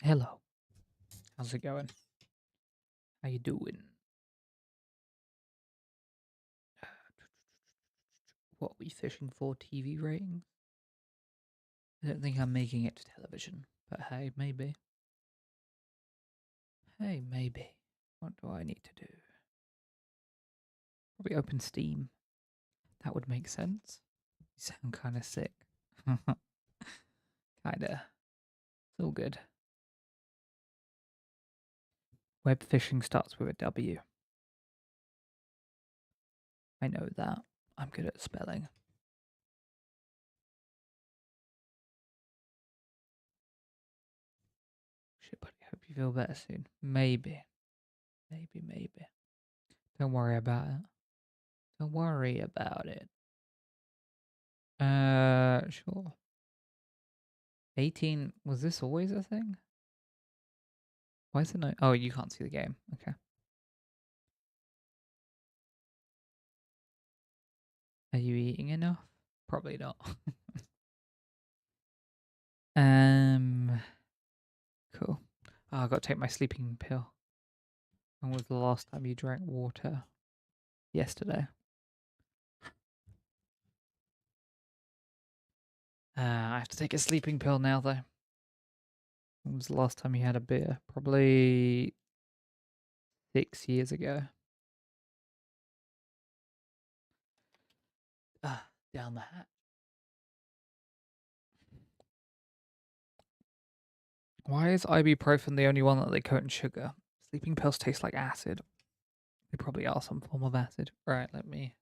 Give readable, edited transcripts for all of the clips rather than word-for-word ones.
Hello. How's it going? How you doing? What are we fishing for? TV ratings? I don't think I'm making it to television, but hey, maybe. Hey, maybe. What do I need to do? Probably open Steam. That would make sense. You sound kind of sick. Kinda. It's all good. Web fishing starts with a W. I know that. I'm good at spelling. Shit, buddy. Hope you feel better soon. Maybe. Maybe. Don't worry about it. Don't worry about it. Sure. 18, was this always a thing? Why is it no? Oh, you can't see the game. Okay. Are you eating enough? Probably not. um, cool. Oh, I got to take my sleeping pill. When was the last time you drank water? Yesterday. I have to take a sleeping pill now, though. When was the last time you had a beer? Probably 6 years ago. Down the hatch. Why is ibuprofen the only one that they coat in sugar? Sleeping pills taste like acid. They probably are some form of acid. Right, let me.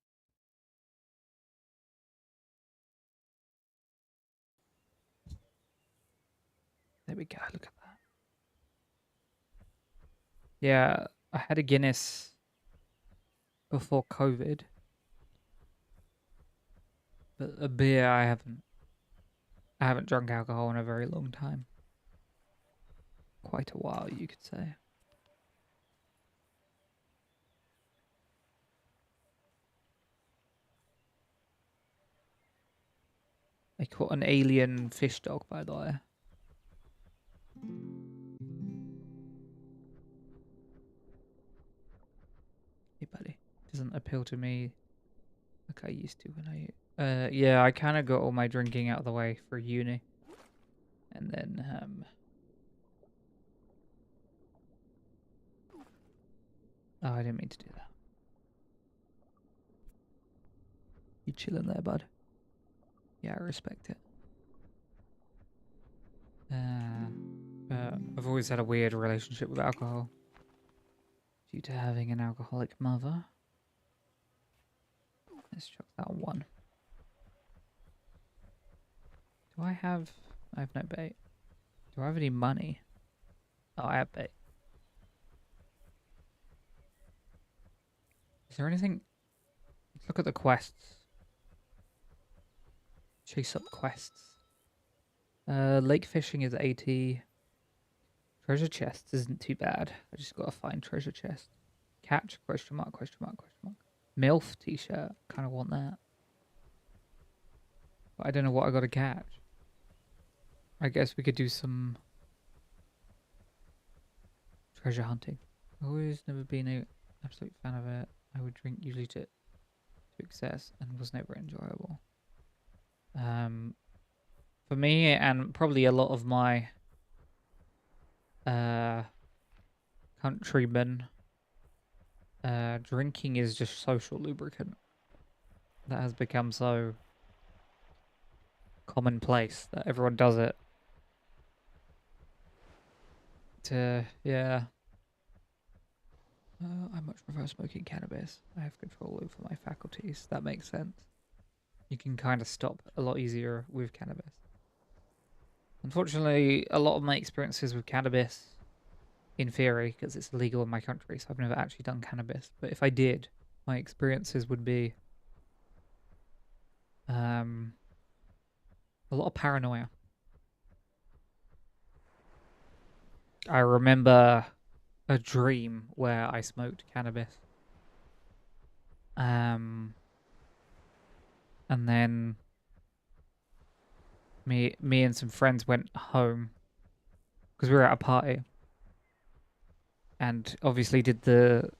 There we go. Look at that. Yeah, I had a Guinness before COVID, but a beer I haven't. I haven't drunk alcohol in a very long time. Quite a while, you could say. I caught an alien fish dog, by the way. Hey, buddy. Doesn't appeal to me like I used to when I. Yeah, I kind of got all my drinking out of the way for uni, and then Oh, I didn't mean to do that. You chilling there, bud? Yeah, I respect it. I've always had a weird relationship with alcohol due to having an alcoholic mother. Let's chuck that one. Do I have... I have no bait. Do I have any money? Oh, I have bait. Is there anything... Let's look at the quests. Chase up quests. Lake fishing is 80. Treasure chests isn't too bad. I just gotta find treasure chest. Catch? Question mark, question mark, question mark. MILF t-shirt. Kind of want that. But I don't know what I gotta catch. I guess we could do some treasure hunting. Always never been an absolute fan of it. I would drink usually to excess and was never enjoyable. For me and probably a lot of my uh countrymen, drinking is just social lubricant. That has become so commonplace that everyone does it. Yeah. I much prefer smoking cannabis. I have control over my faculties. That makes sense. You can kind of stop a lot easier with cannabis. Unfortunately, a lot of my experiences with cannabis, in theory, because it's illegal in my country, so I've never actually done cannabis. But if I did, my experiences would be a lot of paranoia. I remember a dream where I smoked cannabis. And then me and some friends went home because we were at a party, and obviously did the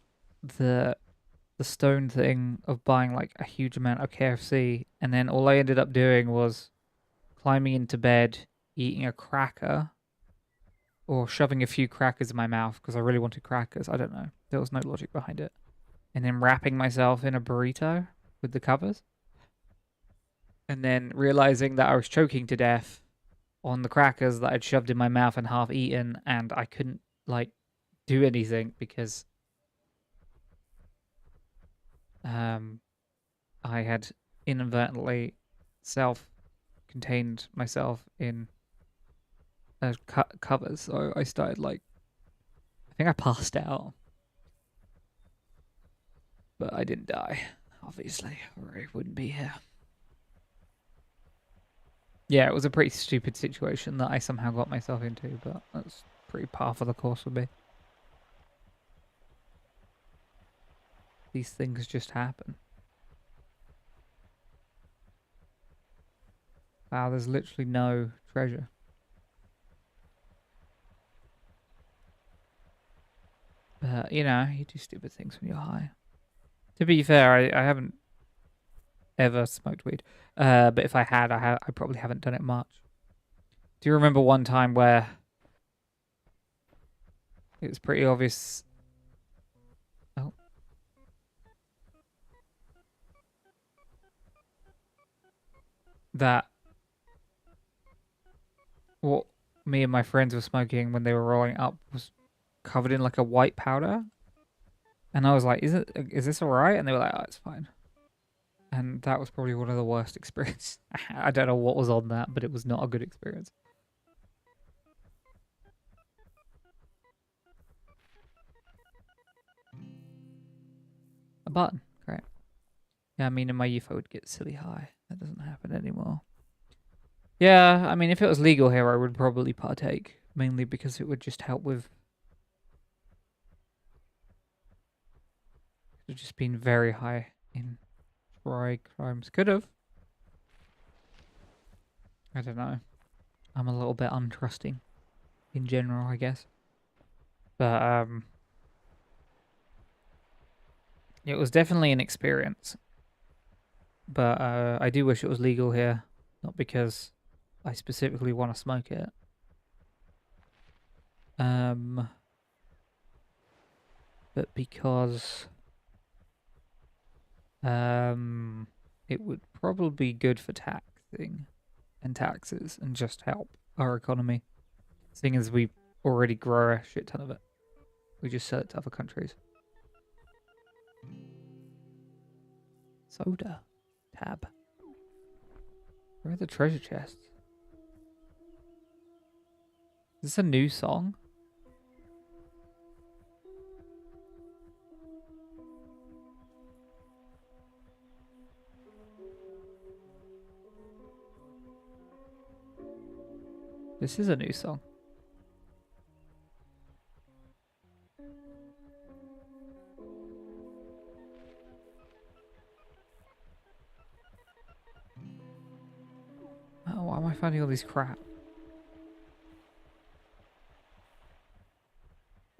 the stone thing of buying like a huge amount of KFC, and then all I ended up doing was climbing into bed, eating a cracker, or shoving a few crackers in my mouth because I really wanted crackers. I don't know. There was no logic behind it. And then wrapping myself in a burrito with the covers. And then realizing that I was choking to death on the crackers that I'd shoved in my mouth and half eaten, and I couldn't, like, do anything because I had inadvertently self-contained myself in covers. So I started, like, I think I passed out. But I didn't die, obviously, or I wouldn't be here. Yeah, it was a pretty stupid situation that I somehow got myself into, but that's pretty par for the course with me. These things just happen. Wow, there's literally no treasure. But, you know, you do stupid things when you're high. To be fair, I haven't ever smoked weed. But if I had, I probably haven't done it much. Do you remember one time where it was pretty obvious? Oh. That what me and my friends were smoking when they were rolling up was covered in like a white powder. And I was like, is this alright? And they were like, oh, it's fine. And that was probably one of the worst experiences. I don't know what was on that, but it was not a good experience. A button, great. Yeah, I mean, in my youth I would get silly high. That doesn't happen anymore. Yeah, I mean, if it was legal here, I would probably partake. Mainly because it would just help with... It would just been very high in dry crimes. Could have. I don't know. I'm a little bit untrusting in general, I guess. But, it was definitely an experience. But, I do wish it was legal here. Not because I specifically want to smoke it. But because... it would probably be good for taxing and taxes and just help our economy. Seeing as we already grow a shit ton of it. We just sell it to other countries. Soda. Tab. Where are the treasure chests? Is this a new song? This is a new song. Oh, why am I finding all these crap?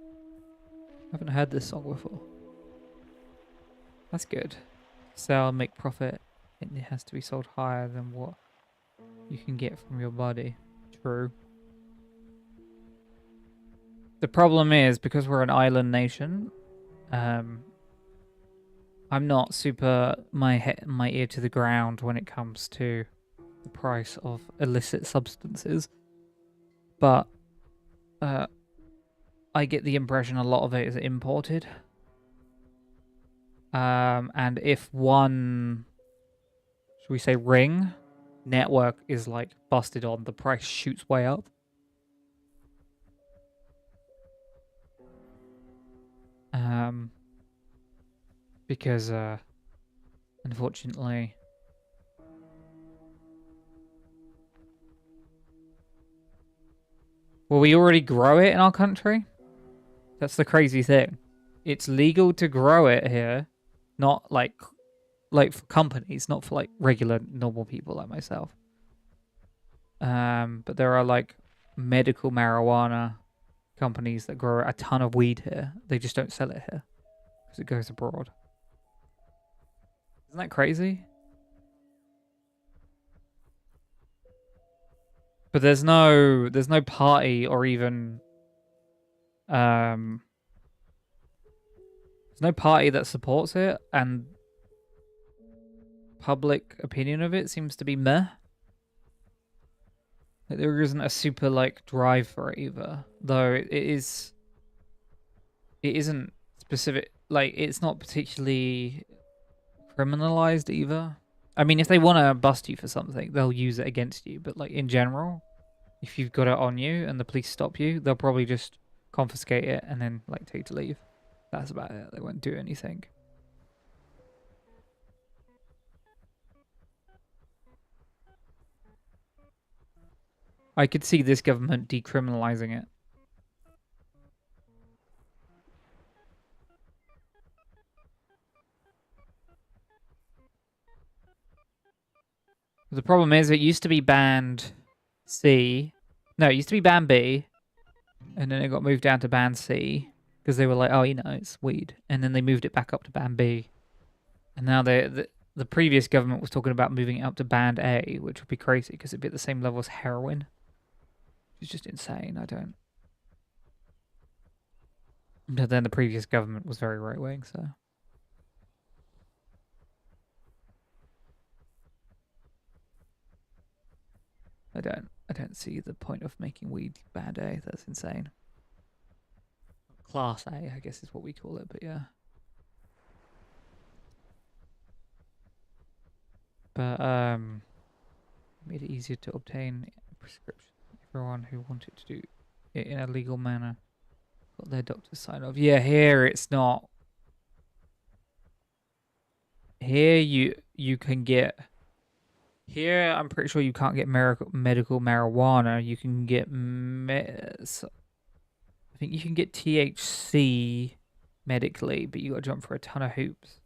I haven't heard this song before. That's good. Sell, make profit. It has to be sold higher than what you can get from your body. True. The problem is, because we're an island nation, I'm not super my ear to the ground when it comes to the price of illicit substances. But I get the impression a lot of it is imported. And if one, should we say, ring network is like busted on, the price shoots way up. Because unfortunately, well, we already grow it in our country. That's the crazy thing. It's legal to grow it here, not like for companies, not for like regular normal people like myself. But there are like medical marijuana companies that grow a ton of weed here. They just don't sell it here because it goes abroad. Isn't that crazy? But there's no party or even there's no party that supports it, and public opinion of it seems to be meh. Like, there isn't a super like drive for it either, though it isn't specific. Like, it's not particularly criminalized either. I mean, if they want to bust you for something, they'll use it against you. But like in general, if you've got it on you and the police stop you, they'll probably just confiscate it and then like take you to leave. That's about it. They won't do anything. I could see this government decriminalizing it. The problem is it used to be banned C. No, it used to be banned B. And then it got moved down to banned C. Because they were like, oh, you know, it's weed. And then they moved it back up to banned B. And now the previous government was talking about moving it up to banned A, which would be crazy because it'd be at the same level as heroin. It's just insane. I don't. But then the previous government was very right wing, so. I don't see the point of making weed banned A. That's insane. Class A, I guess is what we call it, but yeah. But made it easier to obtain a prescription. Everyone who wanted to do it in a legal manner got their doctor sign off. Yeah, here it's not. Here you can get. Here I'm pretty sure you can't get medical marijuana. You can get I think you can get THC medically, but you got to jump for a ton of hoops.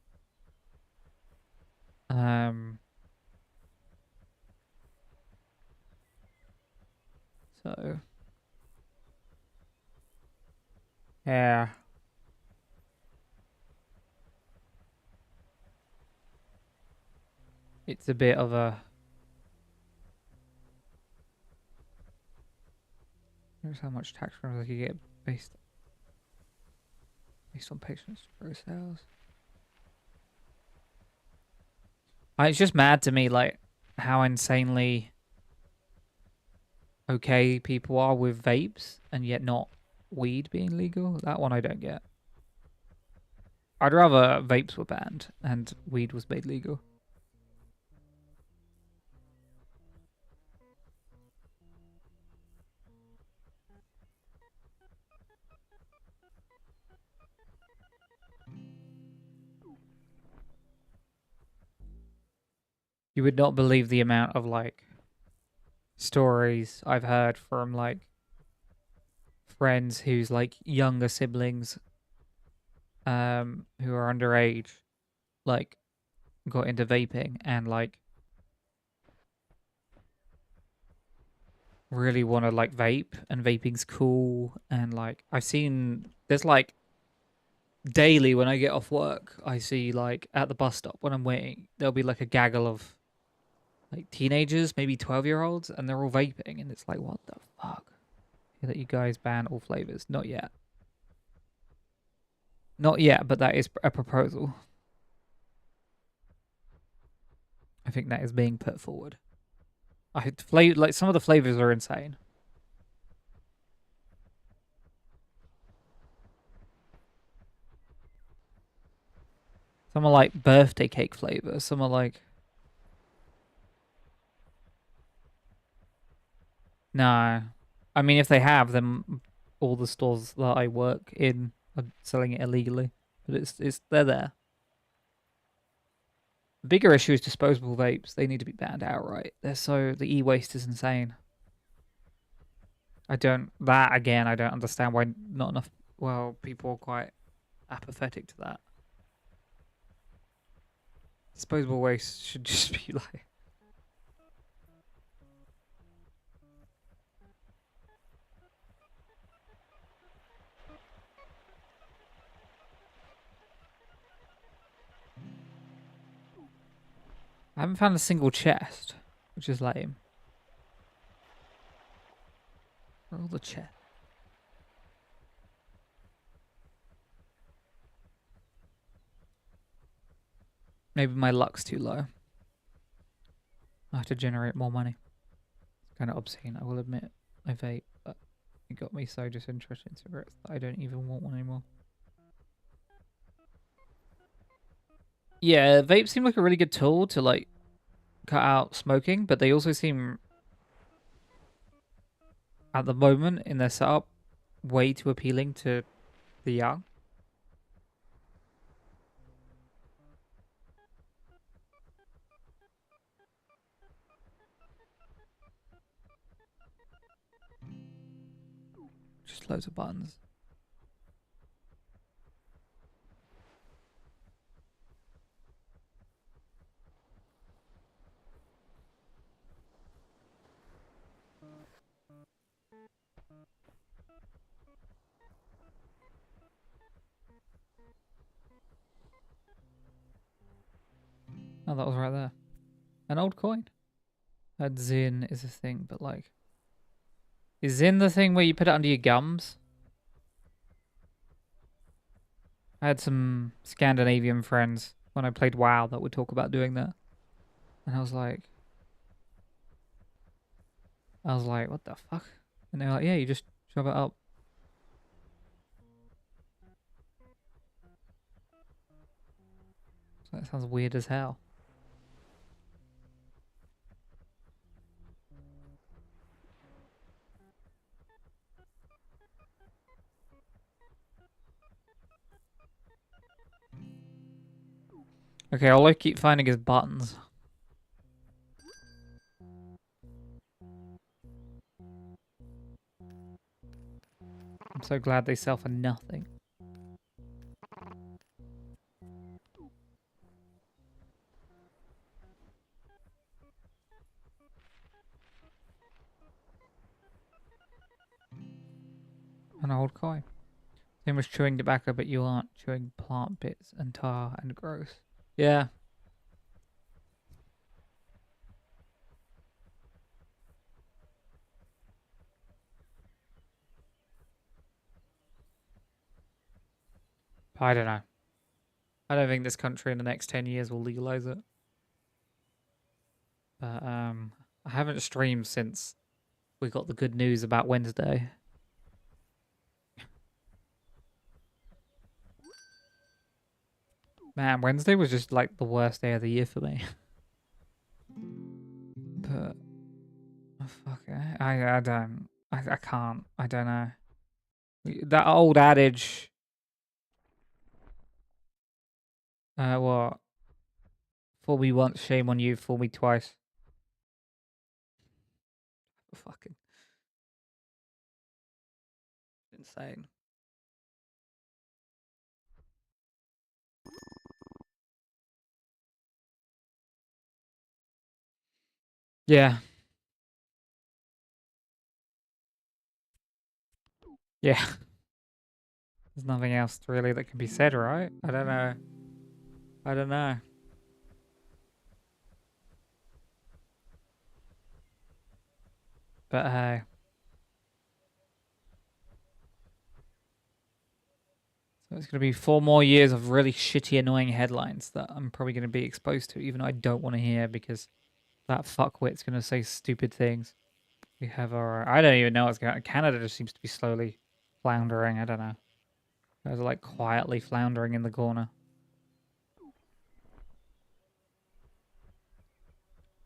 So yeah. It's a bit of a. Here's how much tax revenue you get based on patients' gross sales. It's just mad to me, like how insanely okay people are with vapes and yet not weed being legal. That one I don't get. I'd rather vapes were banned and weed was made legal. You would not believe the amount of like stories I've heard from like friends whose like younger siblings who are underage like got into vaping and like really want to like vape, and vaping's cool, and like I've seen there's like daily when I get off work I see like at the bus stop when I'm waiting there'll be like a gaggle of like teenagers, maybe 12-year-olds, and they're all vaping, and it's like, what the fuck? That you guys ban all flavors. Not yet. Not yet, but that is a proposal. I think that is being put forward. Like some of the flavors are insane. Some are like birthday cake flavors. Some are like no. I mean, if they have, then all the stores that I work in are selling it illegally. But it's they're there. The bigger issue is disposable vapes. They need to be banned outright. The e-waste is insane. I don't understand why not enough people are quite apathetic to that. Disposable waste should just be like I haven't found a single chest, which is lame. Where are all the chests? Maybe my luck's too low. I have to generate more money. It's kind of obscene, I will admit. I vape, but it got me so disinterested in cigarettes that I don't even want one anymore. Yeah, vapes seem like a really good tool to like cut out smoking, but they also seem, at the moment in their setup, way too appealing to the young. Just loads of buttons. Oh, that was right there. An old coin. That Zin is a thing, but like... Is Zin the thing where you put it under your gums? I had some Scandinavian friends when I played WoW that would talk about doing that. And I was like, what the fuck? And they're like, yeah, you just shove it up. So that sounds weird as hell. Okay, all I keep finding is buttons. I'm so glad they sell for nothing. An old coin. Same as chewing tobacco, but you aren't chewing plant bits and tar and gross. Yeah. I don't know. I don't think this country in the next 10 years will legalize it. But I haven't streamed since we got the good news about Wednesday. Man, Wednesday was just like the worst day of the year for me. But oh, fuck it. I don't. I can't. I don't know. That old adage. What? Fool me once, shame on you. Fool me twice. Fucking insane. Yeah. Yeah. There's nothing else really that can be said, right? I don't know. I don't know. But hey. So it's going to be 4 more years of really shitty, annoying headlines that I'm probably going to be exposed to, even though I don't want to hear because that fuckwit's going to say stupid things. We have our... I don't even know what's going on. Canada just seems to be slowly floundering. I don't know. Guys are like quietly floundering in the corner.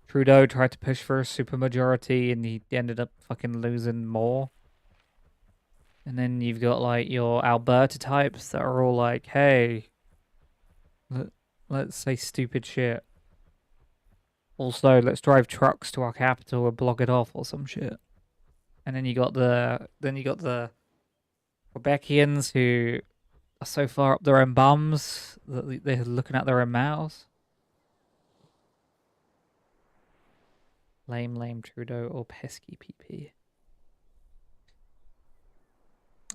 Trudeau tried to push for a supermajority and he ended up fucking losing more. And then you've got like your Alberta types that are all like, hey, let's say stupid shit. Also, let's drive trucks to our capital and block it off or some shit. And then you got the Quebecians who are so far up their own bums that they're looking at their own mouths. Lame Trudeau or pesky PP.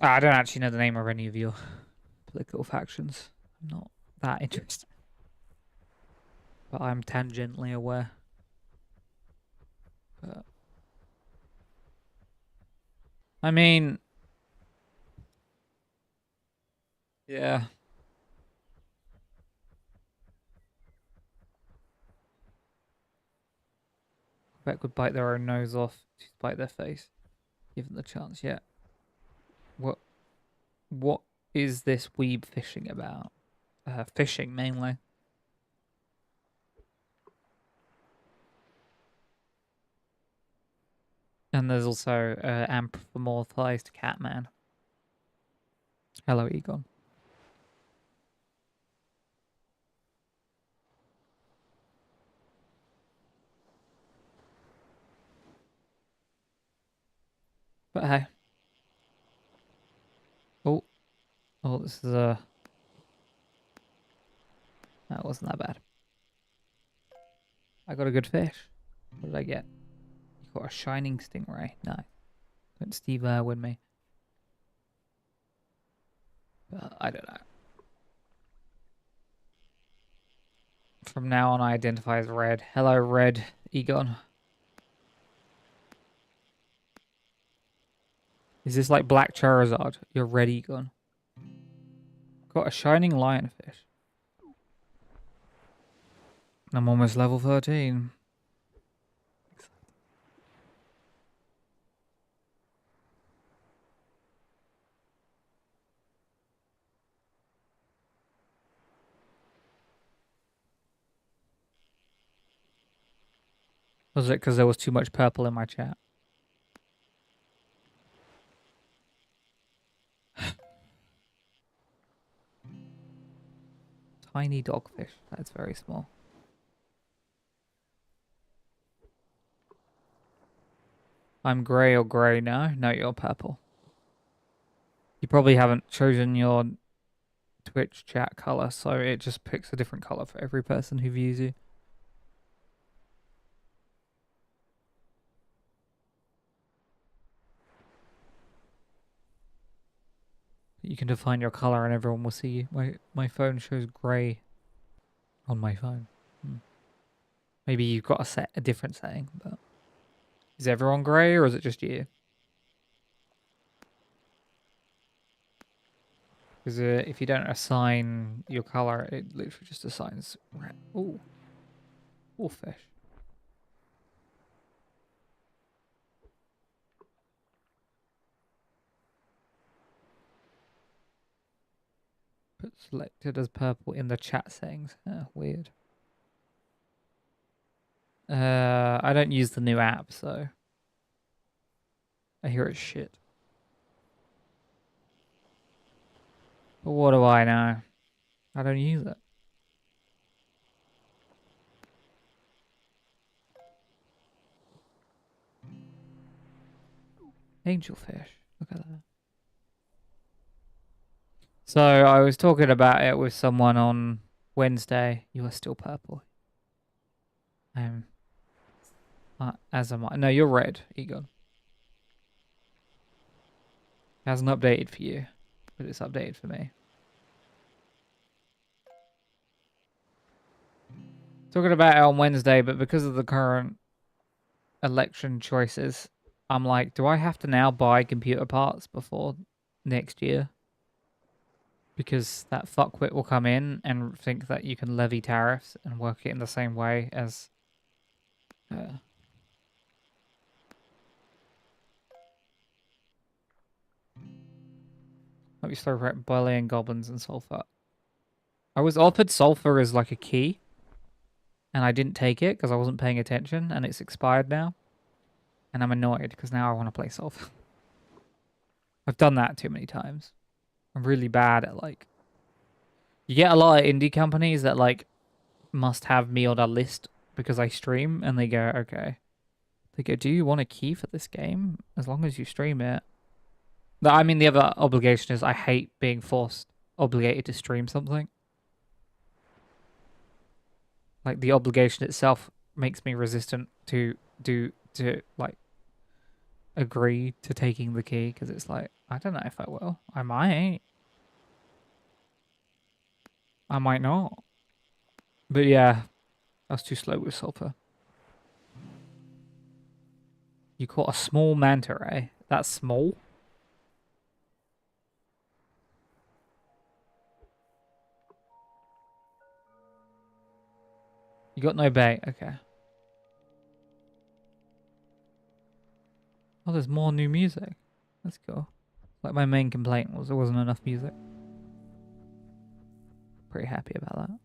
I don't actually know the name of any of your political factions. I'm not that interested. but I'm tangentially aware. But I mean, yeah. Quebec would bite their own nose off to spite their face, given the chance. Yeah. What? What is this weeb fishing about? Fishing mainly. And there's also anthropomorphized Catman. Hello, Egon. But hey. Oh, oh, this is a. That wasn't that bad. I got a good fish. What did I get? You got a shining stingray. No, don't Steve Irwin me. I don't know. From now on, I identify as red. Hello, red Egon. Is this like Black Charizard? You're red Egon. Got a shining lionfish. I'm almost level 13. Was it because there was too much purple in my chat? Tiny dogfish. That's very small. I'm grey or grey now. No, you're purple. You probably haven't chosen your Twitch chat color, so it just picks a different color for every person who views you. You can define your color and everyone will see you. My phone shows grey on my phone. Maybe you've got a different setting, but is everyone grey or is it just you? Because if you don't assign your color, it literally just assigns red. Ooh, fish. Put selected as purple in the chat settings. Weird. I don't use the new app, so I hear it's shit. But what do I know? I don't use it. Angelfish. Look at that. So I was talking about it with someone on Wednesday. You are still purple. As am I. No, you're red, Egon. It hasn't updated for you, but it's updated for me. Talking about it on Wednesday, but because of the current election choices, I'm like, do I have to now buy computer parts before next year? Because that fuckwit will come in and think that you can levy tariffs and work it in the same way as... Let me start right, boiling goblins and sulfur. I was offered sulfur as like a key, and I didn't take it because I wasn't paying attention, and it's expired now. And I'm annoyed because now I want to play sulfur. I've done that too many times. I'm really bad at like... You get a lot of indie companies that like must have me on a list because I stream, and they go, okay. They go, do you want a key for this game? As long as you stream it. I mean, the other obligation is I hate being obligated to stream something. Like, the obligation itself makes me resistant to like, agree to taking the key, because it's like, I don't know if I will. I might. I might not. But yeah, That's too slow with sulfur. You caught a small manta ray. That's small? You got no bait. Okay. Oh, there's more new music. That's cool. Like my main complaint was there wasn't enough music. Pretty happy about that.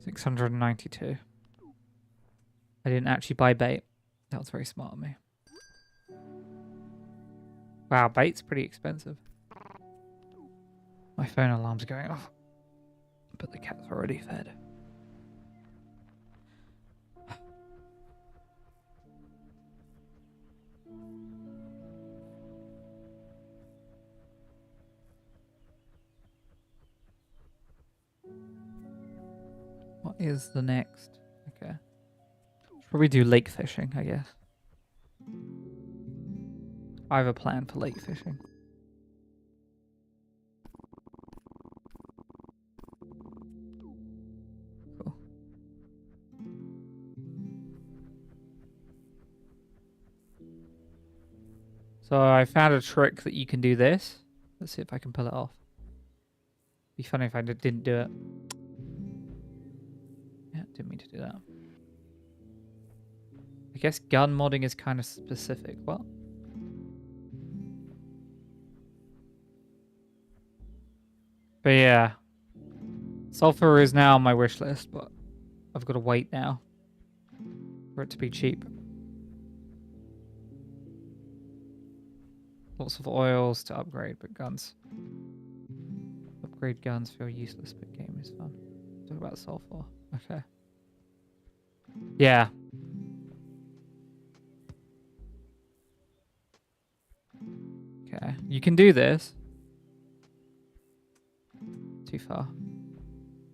$692. I didn't actually buy bait. That was very smart of me. Wow, bait's pretty expensive. My phone alarm's going off. But the cat's already fed. What is the next? Okay. Should probably do lake fishing, I guess. I have a plan for lake fishing. Cool. So I found a trick that you can do this. Let's see if I can pull it off. Be funny if I didn't do it. Yeah, didn't mean to do that. I guess gun modding is kind of specific. What? But yeah. Sulfur is now on my wish list, but I've got to wait now for it to be cheap. Lots of oils to upgrade, but guns. Upgrade guns feel useless, but game is fun. Talk about sulfur. Okay. Yeah. Okay. You can do this. Too far.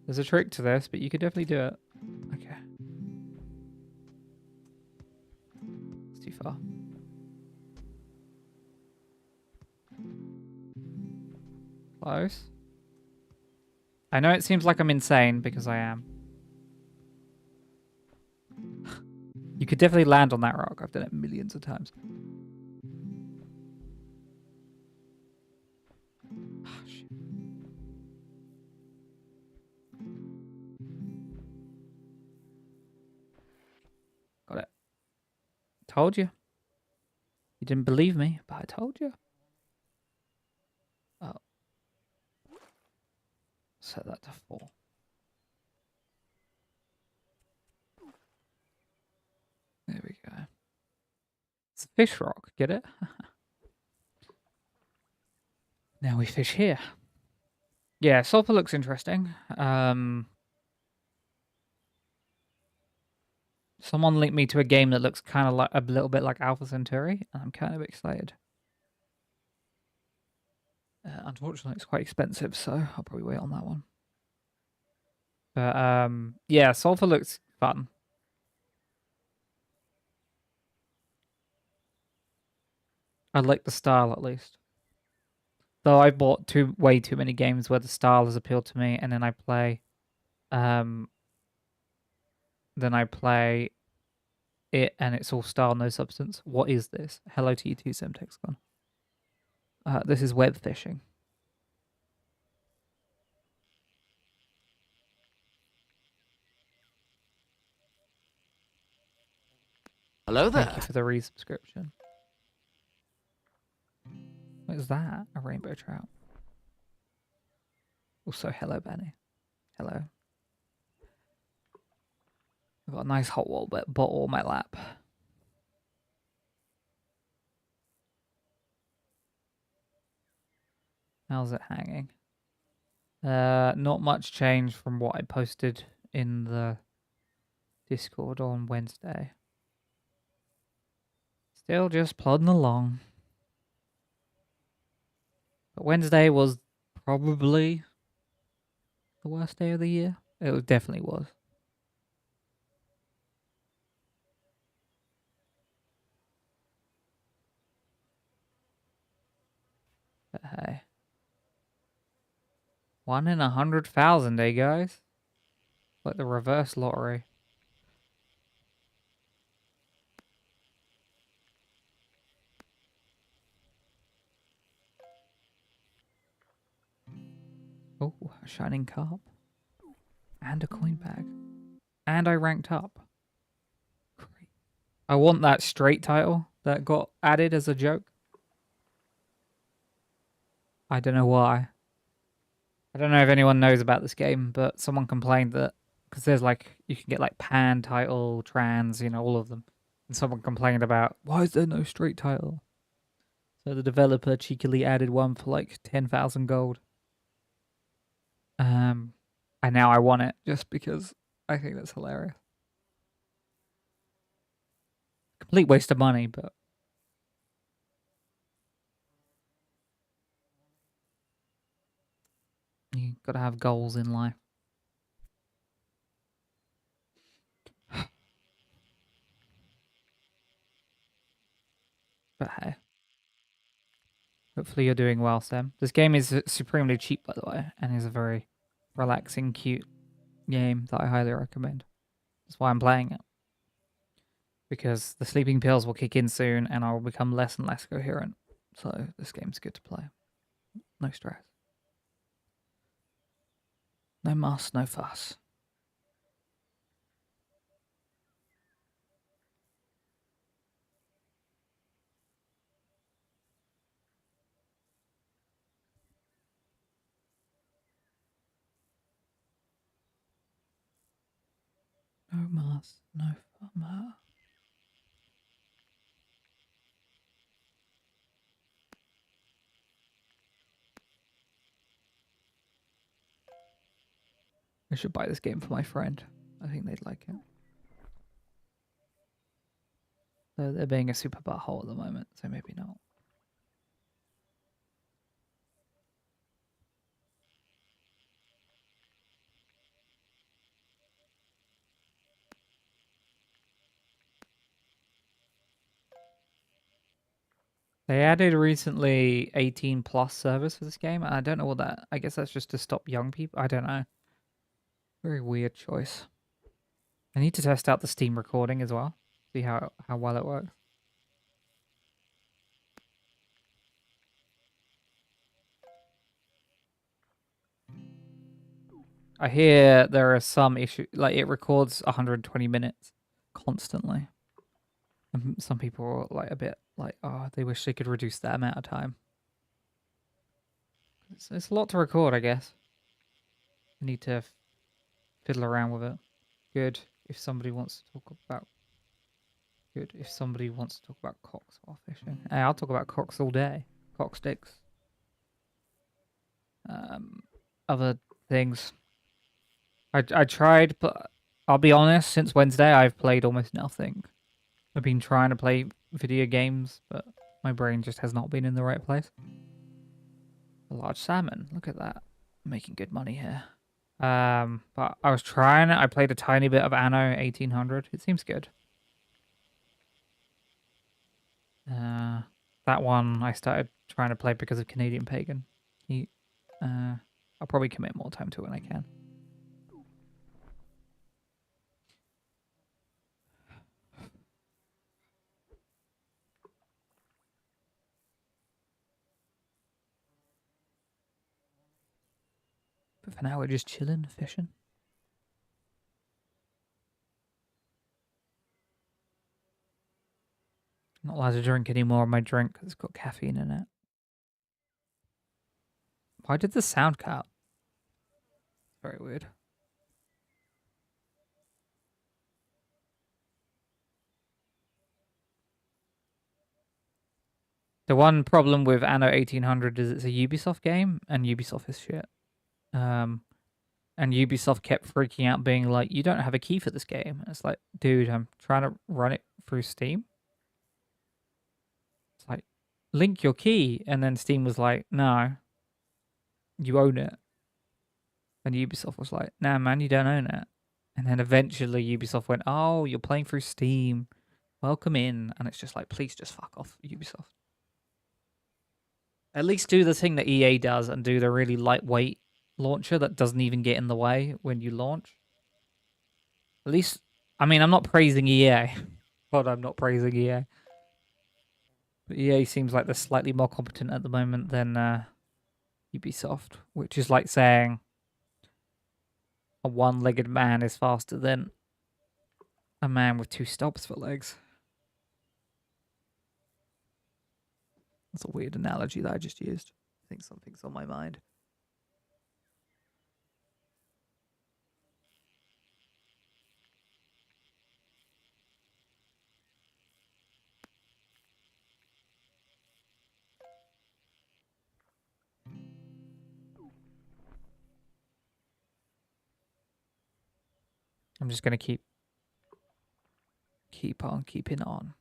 There's a trick to this, but you could definitely do it. Okay. It's too far. Close. I know it seems like I'm insane because I am. You could definitely land on that rock. I've done it millions of times. Oh, shit. Got it. Told you. You didn't believe me, but I told you. Oh. Set that to 4. There we go. It's a fish rock, get it? Now we fish here. Yeah, sulfur looks interesting. Someone linked me to a game that looks kind of like a little bit like Alpha Centauri, and I'm kind of excited. Unfortunately, it's quite expensive, so I'll probably wait on that one. But yeah, sulfur looks fun. I like the style at least. Though I bought way too many games where the style has appealed to me, and then I play it and it's all style, no substance. What is this? Hello to you too, Semtexcon. This is web fishing. Hello there. Thank you for the resubscription. What is that? A rainbow trout. Also, hello, Benny. Hello. I've got a nice hot water bottle on my lap. How's it hanging? Not much change from what I posted in the Discord on Wednesday. Still just plodding along. But Wednesday was probably the worst day of the year? Definitely was. But hey. 1 in 100,000, eh, guys? Like the reverse lottery. Oh, a shining carp. And a coin bag. And I ranked up. Great. I want that straight title that got added as a joke. I don't know why. I don't know if anyone knows about this game, but someone complained that because there's like you can get like pan title, trans, all of them, and someone complained about why is there no straight title. So the developer cheekily added one for like 10,000 gold. And now I want it just because I think that's hilarious. Complete waste of money, but you got to have goals in life. But hey, hopefully you're doing well, Sam. This game is supremely cheap, by the way, and is a very relaxing, cute game that I highly recommend. That's why I'm playing it. Because the sleeping pills will kick in soon and I will become less and less coherent. So this game's good to play. No stress. No muss, no fuss. No muss, no fun. I should buy this game for my friend. I think they'd like it. Though they're being a super butthole at the moment, so maybe not. They added recently 18 plus service for this game. I don't know what that. I guess that's just to stop young people. I don't know. Very weird choice. I need to test out the Steam recording as well. See how well it works. I hear there are some issues, like it records 120 minutes constantly. And some people are like a bit like, oh, they wish they could reduce that amount of time. It's a lot to record, I guess. I need to fiddle around with it. Good if somebody wants to talk about. Good if somebody wants to talk about cocks while fishing. Hey, I'll talk about cocks all day. Cock sticks. Other things. I tried, but I'll be honest. Since Wednesday, I've played almost nothing. I've been trying to play video games, but my brain just has not been in the right place. A large salmon. Look at that. I'm making good money here. But I was trying it. I played a tiny bit of Anno 1800. It seems good. That one I started trying to play because of Canadian Pagan. I'll probably commit more time to it when I can. But for now, we're just chilling, fishing. I'm not allowed to drink any more of my drink because it's got caffeine in it. Why did the sound cut? Very weird. The one problem with Anno 1800 is it's a Ubisoft game, and Ubisoft is shit. And Ubisoft kept freaking out, being like, "You don't have a key for this game." And it's like, dude, I'm trying to run it through Steam. It's like, link your key, and then Steam was like, "No, you own it." And Ubisoft was like, nah, man, you don't own it. And then eventually Ubisoft went, oh, you're playing through Steam. Welcome in. And it's just like, please just fuck off, Ubisoft. At least do the thing that EA does and do the really lightweight launcher that doesn't even get in the way when you launch. At least, I mean, I'm not praising EA. God, I'm not praising EA. But EA seems like they're slightly more competent at the moment than Ubisoft, which is like saying a one-legged man is faster than a man with two stubs for legs. That's a weird analogy that I just used. I think something's on my mind. I'm just gonna keep on keeping on.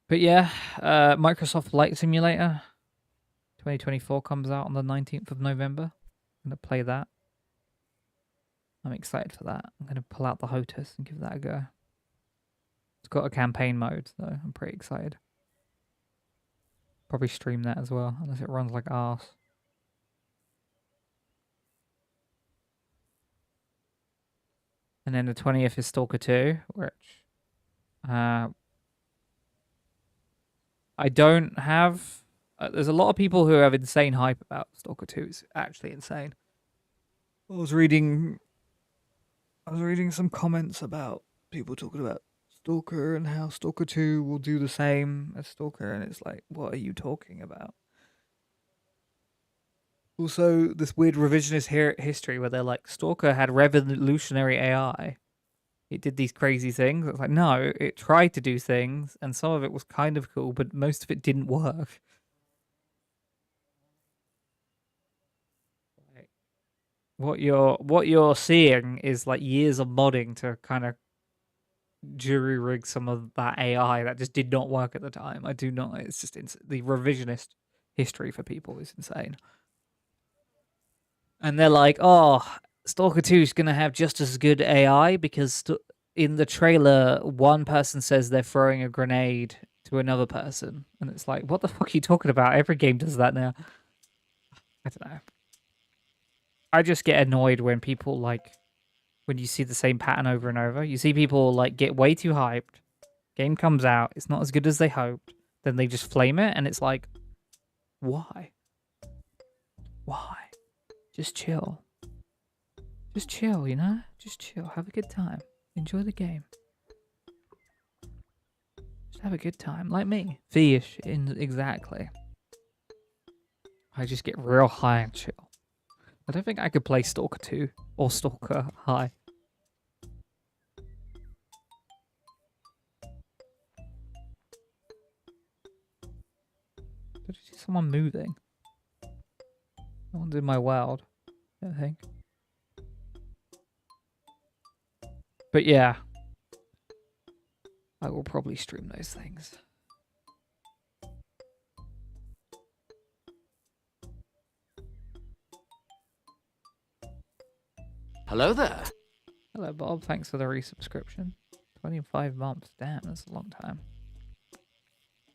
But yeah, Microsoft Flight Simulator 2024 comes out on the 19th of November. I'm gonna play that. I'm excited for that. I'm gonna pull out the HOTAS and give that a go. It's got a campaign mode, so I'm pretty excited. Probably stream that as well, unless it runs like arse. And then the 20th is Stalker 2, which I don't have. There's a lot of people who have insane hype about Stalker 2. It's actually insane. I was reading some comments about people talking about Stalker and how Stalker 2 will do the same as Stalker, and it's like, what are you talking about? Also, this weird revisionist history where they're like, Stalker had revolutionary AI. It did these crazy things. It's like, no, it tried to do things, and some of it was kind of cool, but most of it didn't work. Like, what you're seeing is like years of modding to kind of jury rig some of that AI that just did not work at the time. I do not. It's just the revisionist history for people is insane. And they're like, oh, Stalker 2 is going to have just as good AI because in the trailer, one person says they're throwing a grenade to another person. And it's like, what the fuck are you talking about? Every game does that now. I don't know. I just get annoyed when people when you see the same pattern over and over. You see people like get way too hyped. Game comes out, it's not as good as they hoped. Then they just flame it, and it's like, why? Why? Just chill. Just chill, you know? Just chill. Have a good time. Enjoy the game. Just have a good time. Like me. Fish, exactly. I just get real high and chill. I don't think I could play Stalker 2 or Stalker high. Did you see someone moving? No one's in my world, I think. But yeah, I will probably stream those things. Hello there. Hello, Bob. Thanks for the resubscription. 25 months. Damn, that's a long time.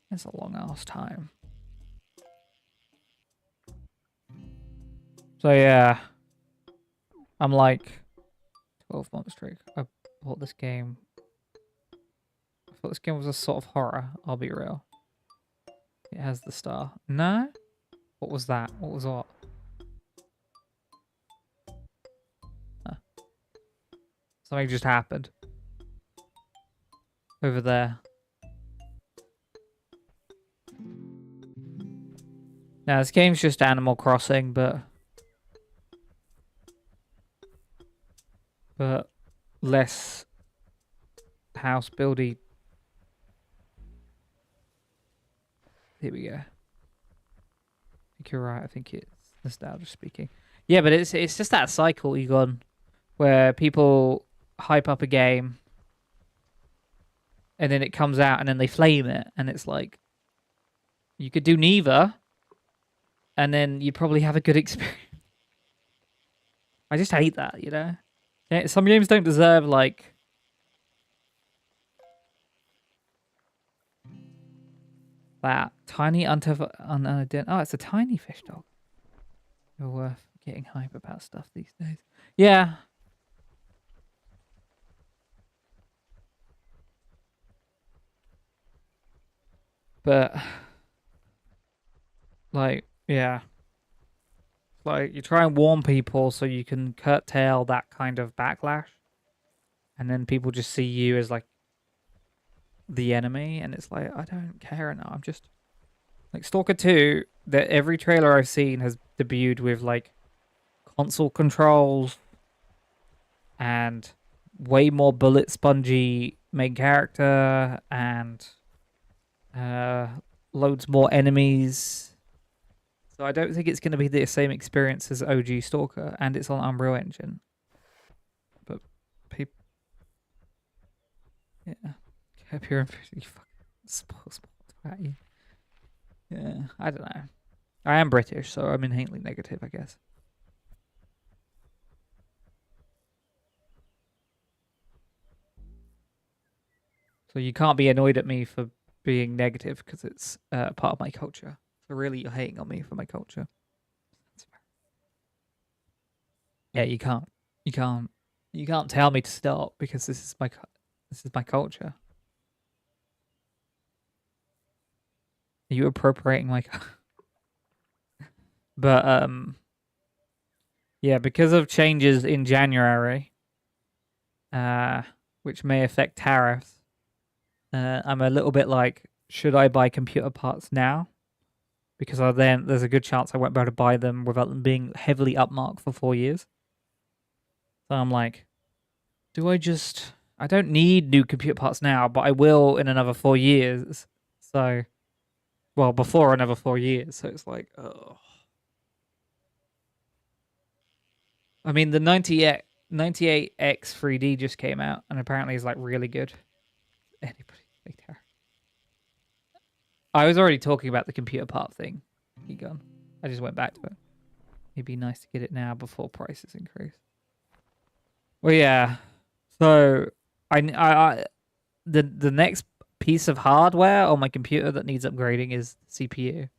That's a long ass time. So yeah, I'm like 12 month streak. I bought this game. I thought this game was a sort of horror. I'll be real. It has the star. No? What was that? What was what? Huh. Something just happened. Over there. Now, this game's just Animal Crossing, but less house buildy. Here we go. I think you're right. I think it's nostalgia speaking. Yeah, but it's just that cycle, Egon, where people hype up a game and then it comes out and then they flame it, and it's like you could do neither and then you probably have a good experience. I just hate that, you know. Some games don't deserve like that tiny oh, it's a tiny fish dog. You're worth getting hype about stuff these days. Yeah, but like, yeah, like you try and warn people so you can curtail that kind of backlash, and then people just see you as like the enemy, and it's like I don't care now. I'm just like Stalker 2. That every trailer I've seen has debuted with like console controls and way more bullet spongy main character and uh loads more enemies. So I don't think it's going to be the same experience as OG Stalker, and it's on Unreal Engine. But people, yeah, hope you're you fucking spoiled at you. Yeah, I don't know. I am British, so I'm inherently negative, I guess. So you can't be annoyed at me for being negative because it's part of my culture. So really, you're hating on me for my culture. Yeah, you can't. You can't. You can't tell me to stop because this is my culture. Are you appropriating my? But yeah, because of changes in January, uh, which may affect tariffs, I'm a little bit like, should I buy computer parts now? Because then there's a good chance I won't be able to buy them without them being heavily upmarked for 4 years. So I'm like, do I just? I don't need new computer parts now, but I will in another 4 years. So, well, before another 4 years. So it's like, oh. I mean, the 98X 3D just came out, and apparently is like really good. Anybody like that? I was already talking about the computer part thing. Egon. I just went back to it. It'd be nice to get it now before prices increase. Well, yeah. So the next piece of hardware on my computer that needs upgrading is CPU.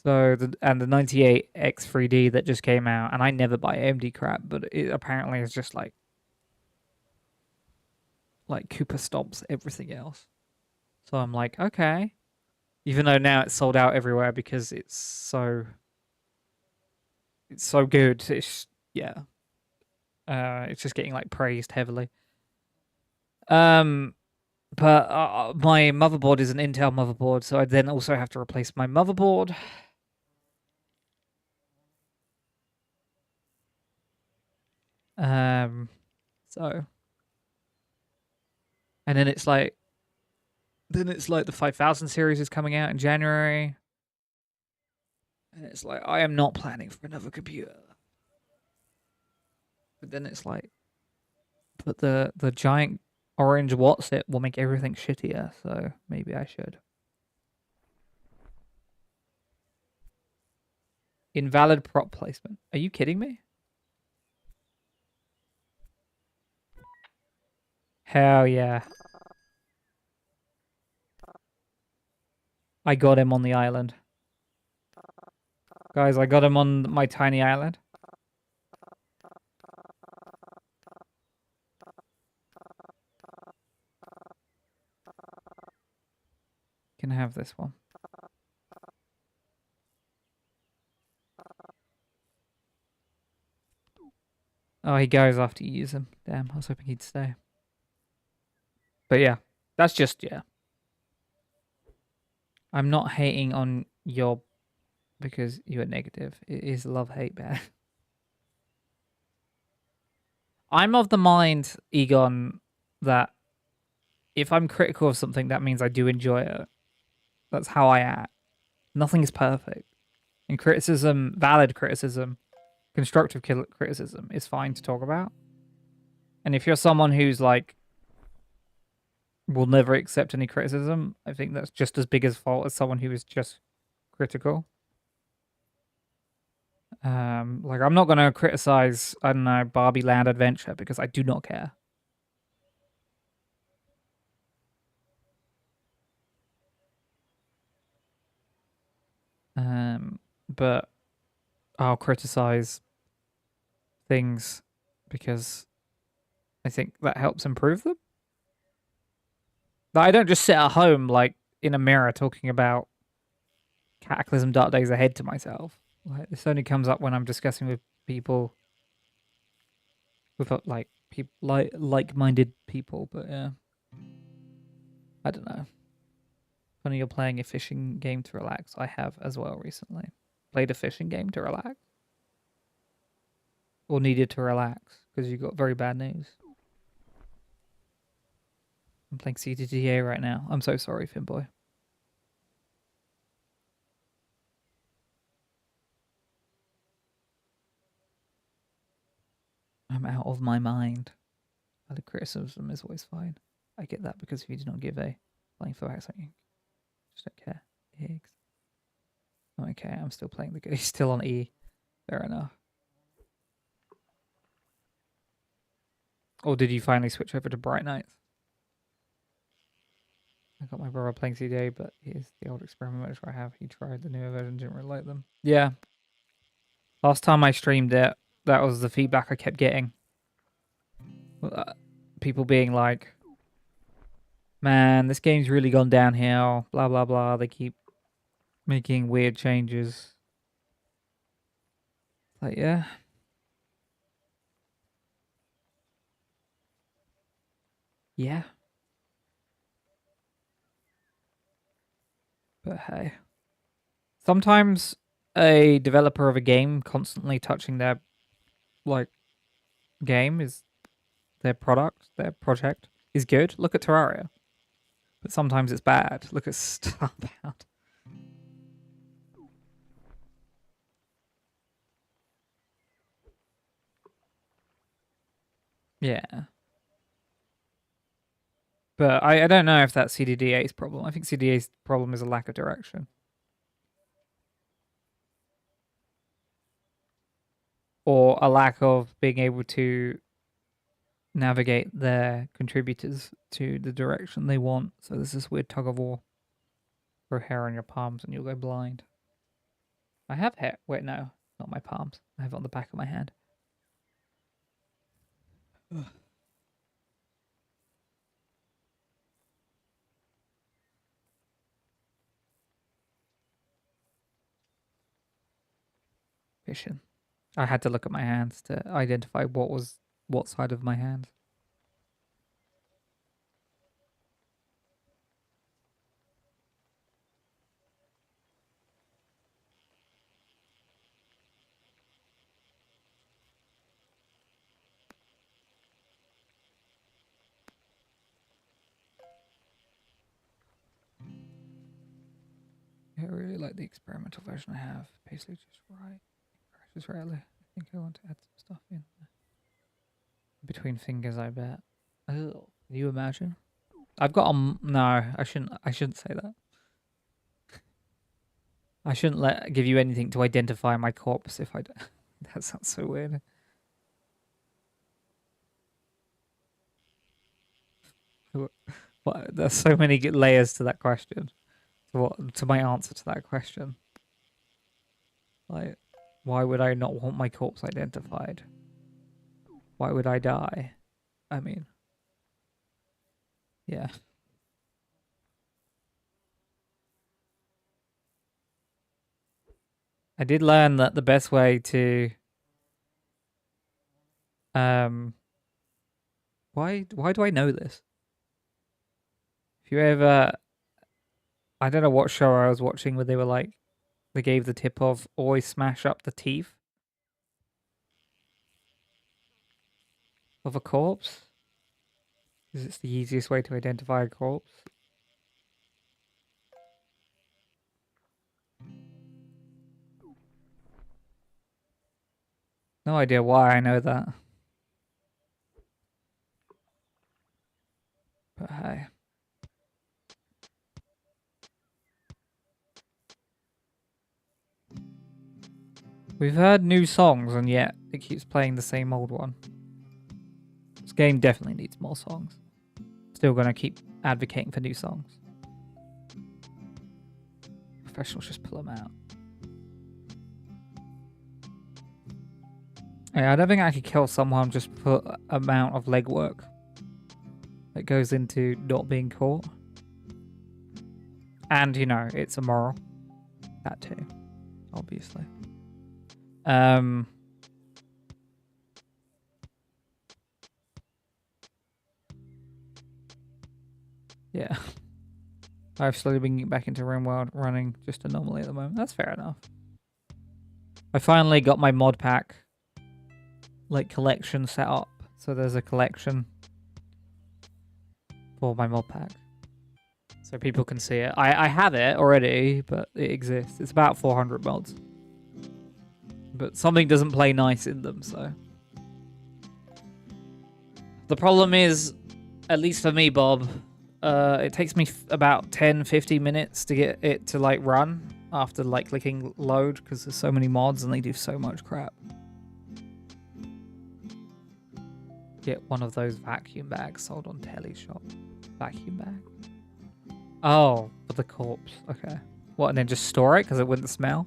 So the 98X 3D that just came out, and I never buy AMD crap, but it apparently is just like Cooper stomps everything else. So I'm like, okay. Even though now it's sold out everywhere because it's so good. It's yeah. It's just getting like praised heavily. Um, but my motherboard is an Intel motherboard, so I then also have to replace my motherboard. Um, so and then it's like the 5000 series is coming out in January, and it's like I am not planning for another computer. But then it's like, but the giant orange what's it will make everything shittier, so maybe I should. Invalid prop placement. Are you kidding me? Hell yeah. I got him on the island. Guys, I got him on my tiny island. Can have this one. Oh, he goes after you use him. Damn, I was hoping he'd stay. But yeah, that's just, yeah. I'm not hating on your because you are negative. It is love-hate bad. I'm of the mind, Egon, that if I'm critical of something, that means I do enjoy it. That's how I act. Nothing is perfect. And criticism, valid criticism, constructive criticism is fine to talk about. And if you're someone who's like, will never accept any criticism, I think that's just as big as fault as someone who is just critical. Like I'm not gonna criticize, I don't know, Barbie Land Adventure because I do not care. But I'll criticize things because I think that helps improve them. But I don't just sit at home like in a mirror talking about Cataclysm Dark Days Ahead to myself. Like this only comes up when I'm discussing with people with like people like-minded people. But yeah, I don't know. Funny you're playing a fishing game to relax. I have as well recently. Played a fishing game to relax, or needed to relax because you got very bad news. I'm playing CTTA right now. I'm so sorry, Finboy. I'm out of my mind. The criticism is always fine. I get that because if you do not give a playing for something, just don't care. Eggs. I'm okay. I'm still playing the game. He's still on E. Fair enough. Or did you finally switch over to Bright Nights? I got my brother playing CDA, but he's the old experiment mode I have. He tried the newer version, didn't really like them. Yeah. Last time I streamed it, that was the feedback I kept getting. People being like, man, this game's really gone downhill, blah, blah, blah. They keep making weird changes. Like, yeah. Yeah. But hey. Sometimes a developer of a game constantly touching their, like, game is their product, their project is good. Look at Terraria. But sometimes it's bad. Look at Starbound. Yeah. But I don't know if that's CDDA's problem. I think CDDA's problem is a lack of direction. Or a lack of being able to navigate their contributors to the direction they want. So there's this weird tug of war. Grow hair on your palms and you'll go blind. I have hair. Wait, no, not my palms. I have it on the back of my hand. Ugh. Fishing. I had to look at my hands to identify what was what side of my hands. I really like the experimental version I have. Basically just right. Crashes rarely. I think I want to add some stuff in. Between fingers, I bet. Oh, can you imagine? I've got a no. I shouldn't say that. I shouldn't give you anything to identify my corpse if I. That sounds so weird. What? There's so many layers to that question. To my answer to that question. Like, why would I not want my corpse identified? Why would I die? I mean, yeah. I did learn that the best way to um why do I know this? If you ever I don't know what show I was watching where they were like they gave the tip of always smash up the teeth of a corpse. Because it's the easiest way to identify a corpse. No idea why I know that. But hey. We've heard new songs, and yet it keeps playing the same old one. This game definitely needs more songs. Still gonna keep advocating for new songs. Professionals just pull them out. Yeah, I don't think I could kill someone just for amount of legwork that goes into not being caught. And, you know, it's immoral. That too, obviously. Yeah. I've slowly been getting back into RimWorld running just anomaly at the moment. That's fair enough. I finally got my mod pack like collection set up. So there's a collection for my mod pack. So people can see it. I have it already, but it exists. It's about 400 mods. But something doesn't play nice in them, so. The problem is, at least for me, Bob, it takes me about 10-15 minutes to get it to like run after like clicking load because there's so many mods and they do so much crap. Get one of those vacuum bags sold on Teleshop. Vacuum bag. Oh, for the corpse. Okay. What, and then just store it because it wouldn't smell?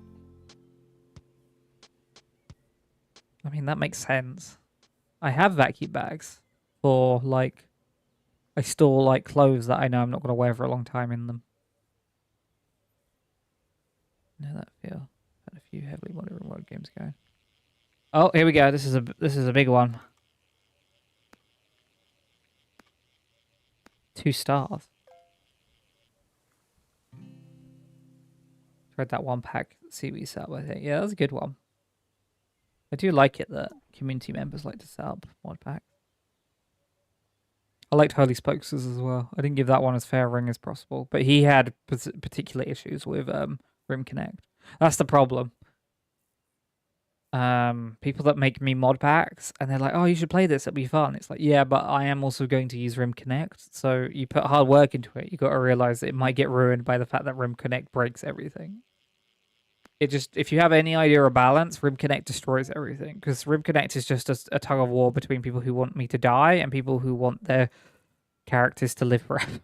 I mean, that makes sense. I have vacuum bags for like, I store like clothes that I know I'm not going to wear for a long time in them. I know that feel. Had a few heavily modded reward games going. Oh, here we go. This is a big one. 2 stars. Tried that one pack. See what you set up with it. Yeah, that was a good one. I do like it that community members like to set up mod packs. I liked Holy Spokes as well. I didn't give that one as fair a ring as possible, but he had particular issues with Rim Connect. That's the problem. People that make me mod packs and they're like, "Oh, you should play this. It'll be fun." It's like, yeah, but I am also going to use Rim Connect. So you put hard work into it. You got to realize that it might get ruined by the fact that Rim Connect breaks everything. It just, if you have any idea of balance, Rim Connect destroys everything because Rim Connect is just a tug of war between people who want me to die and people who want their characters to live forever.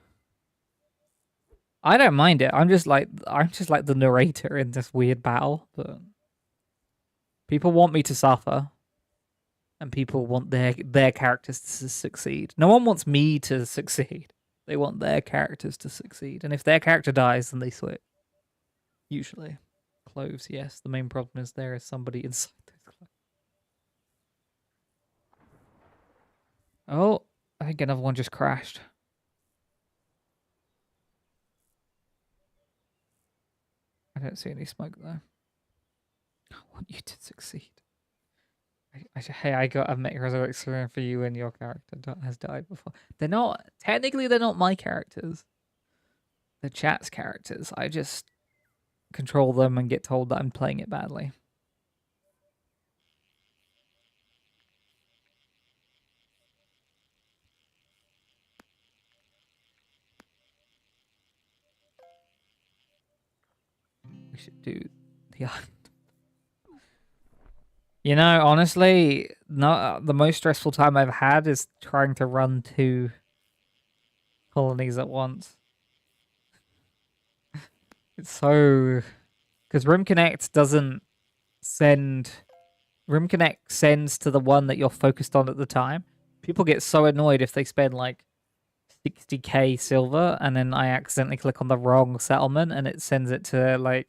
I don't mind it. I'm just like the narrator in this weird battle, but people want me to suffer, and people want their characters to succeed. No one wants me to succeed. They want their characters to succeed, and if their character dies, then they switch. Usually. Cloves, yes. The main problem is there is somebody inside those cloves. Oh, I think another one just crashed. I don't see any smoke though. I want you to succeed. Hey, I got a Mechrezzo experience for you and your character has died before. They're not, technically they're not my characters. They're chat's characters. I just control them and get told that I'm playing it badly. We should do the island. You know, honestly, no, the most stressful time I've had is trying to run 2 colonies at once. It's so... Because Rim Connect doesn't send... Rim Connect sends to the one that you're focused on at the time. People get so annoyed if they spend like 60k silver and then I accidentally click on the wrong settlement and it sends it to like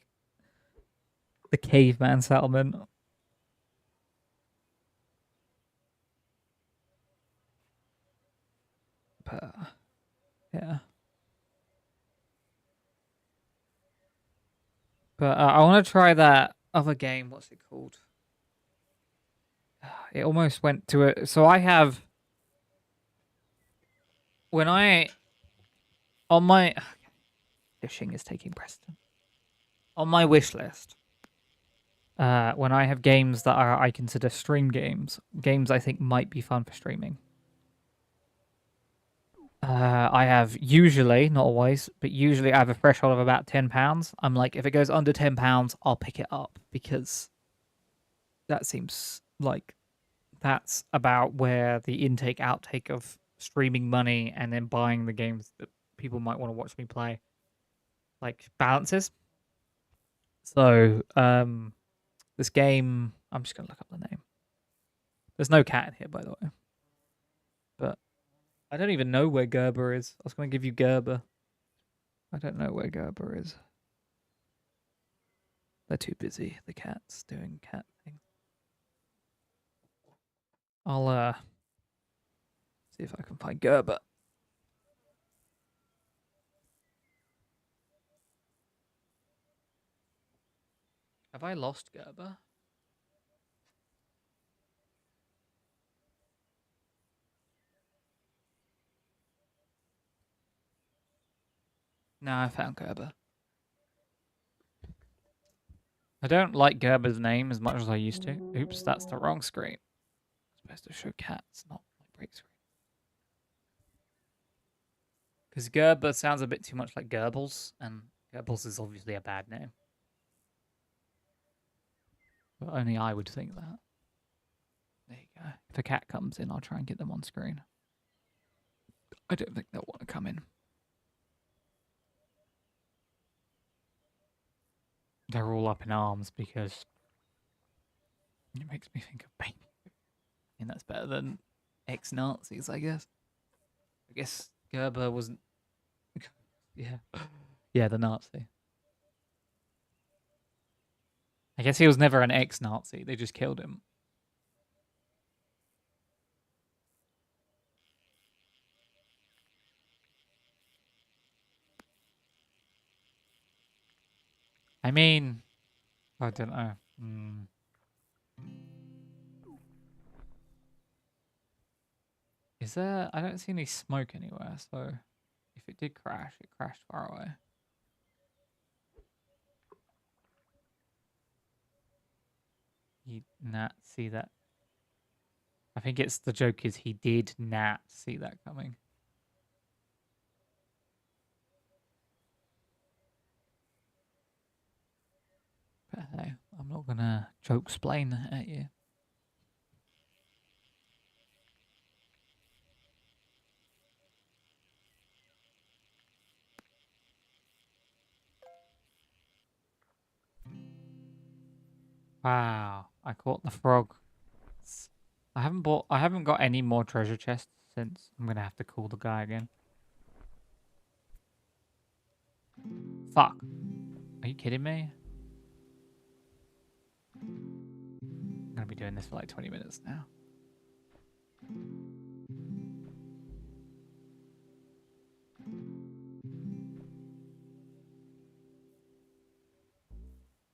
the caveman settlement. But yeah. But I want to try that other game. What's it called? It almost went to it. So I have... When I... On my... Fishing is taking precedent. On my wish list, when I have games that are I consider stream games, games I think might be fun for streaming, I have usually, not always, but usually I have a threshold of about £10. I'm like, if it goes under £10, I'll pick it up because that seems like that's about where the intake outtake of streaming money and then buying the games that people might want to watch me play like balances. So this game, I'm just gonna look up the name. There's no cat in here, by the way, but I don't even know where Gerber is. I was gonna give you Gerber. I don't know where Gerber is. They're too busy. The cat's doing cat things. I'll see if I can find Gerber. Have I lost Gerber? No, I found Gerber. I don't like Gerber's name as much as I used to. Oops, that's the wrong screen. I'm supposed to show cats, not my break screen. Because Gerber sounds a bit too much like Goebbels, and Goebbels is obviously a bad name. But only I would think that. There you go. If a cat comes in, I'll try and get them on screen. I don't think they'll want to come in. They're all up in arms because it makes me think of baby. And that's better than ex-Nazis, I guess. I guess Gerber wasn't... yeah. Yeah, the Nazi. I guess he was never an ex-Nazi. They just killed him. I mean... I don't know. Is there... I don't see any smoke anywhere, so... If it did crash, it crashed far away. He not see that. I think it's the joke is he did not see that coming. But hey, I'm not gonna joke explain that at you. Wow, I caught the frog. I haven't got any more treasure chests since I'm gonna have to call the guy again. Fuck. Are you kidding me? I'm gonna be doing this for like 20 minutes now.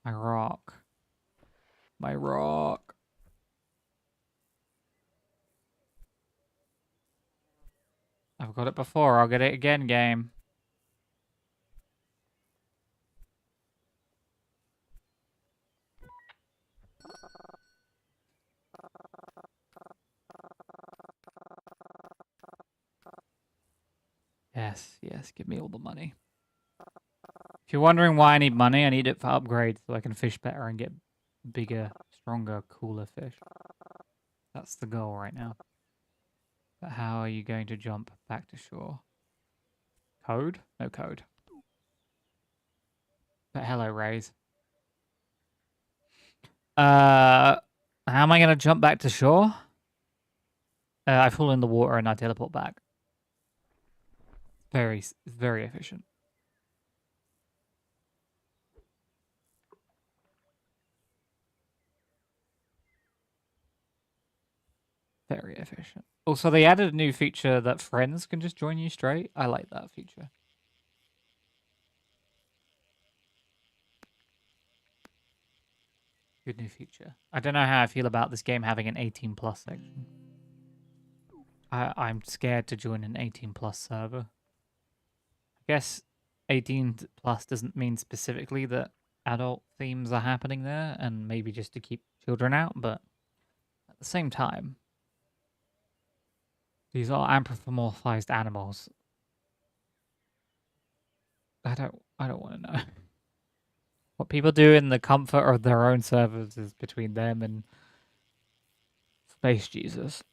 My rock. My rock. I've got it before. I'll get it again, game. Yes, yes, give me all the money. If you're wondering why I need money, I need it for upgrades so I can fish better and get bigger, stronger, cooler fish. That's the goal right now. But how are you going to jump back to shore? Code? No code. But hello, Rays. How am I going to jump back to shore? I fall in the water and I teleport back. Very efficient. Very efficient. Also, they added a new feature that friends can just join you straight. I like that feature. Good new feature. I don't know how I feel about this game having an 18 plus section. I'm scared to join an 18 plus server. I guess 18 plus doesn't mean specifically that adult themes are happening there and maybe just to keep children out, but at the same time, these are anthropomorphized animals. I don't want to know. What people do in the comfort of their own servers is between them and Space Jesus.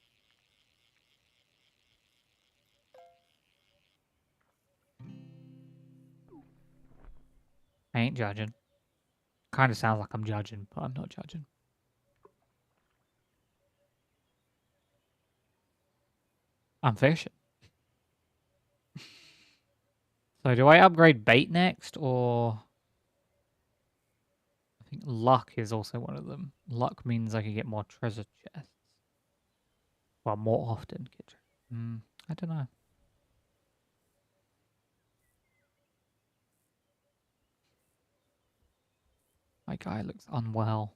I ain't judging. Kind of sounds like I'm judging, but I'm not judging. I'm fishing. So do I upgrade bait next, or... I think luck is also one of them. Luck means I can get more treasure chests. Well, more often get treasure. I don't know. My guy looks unwell.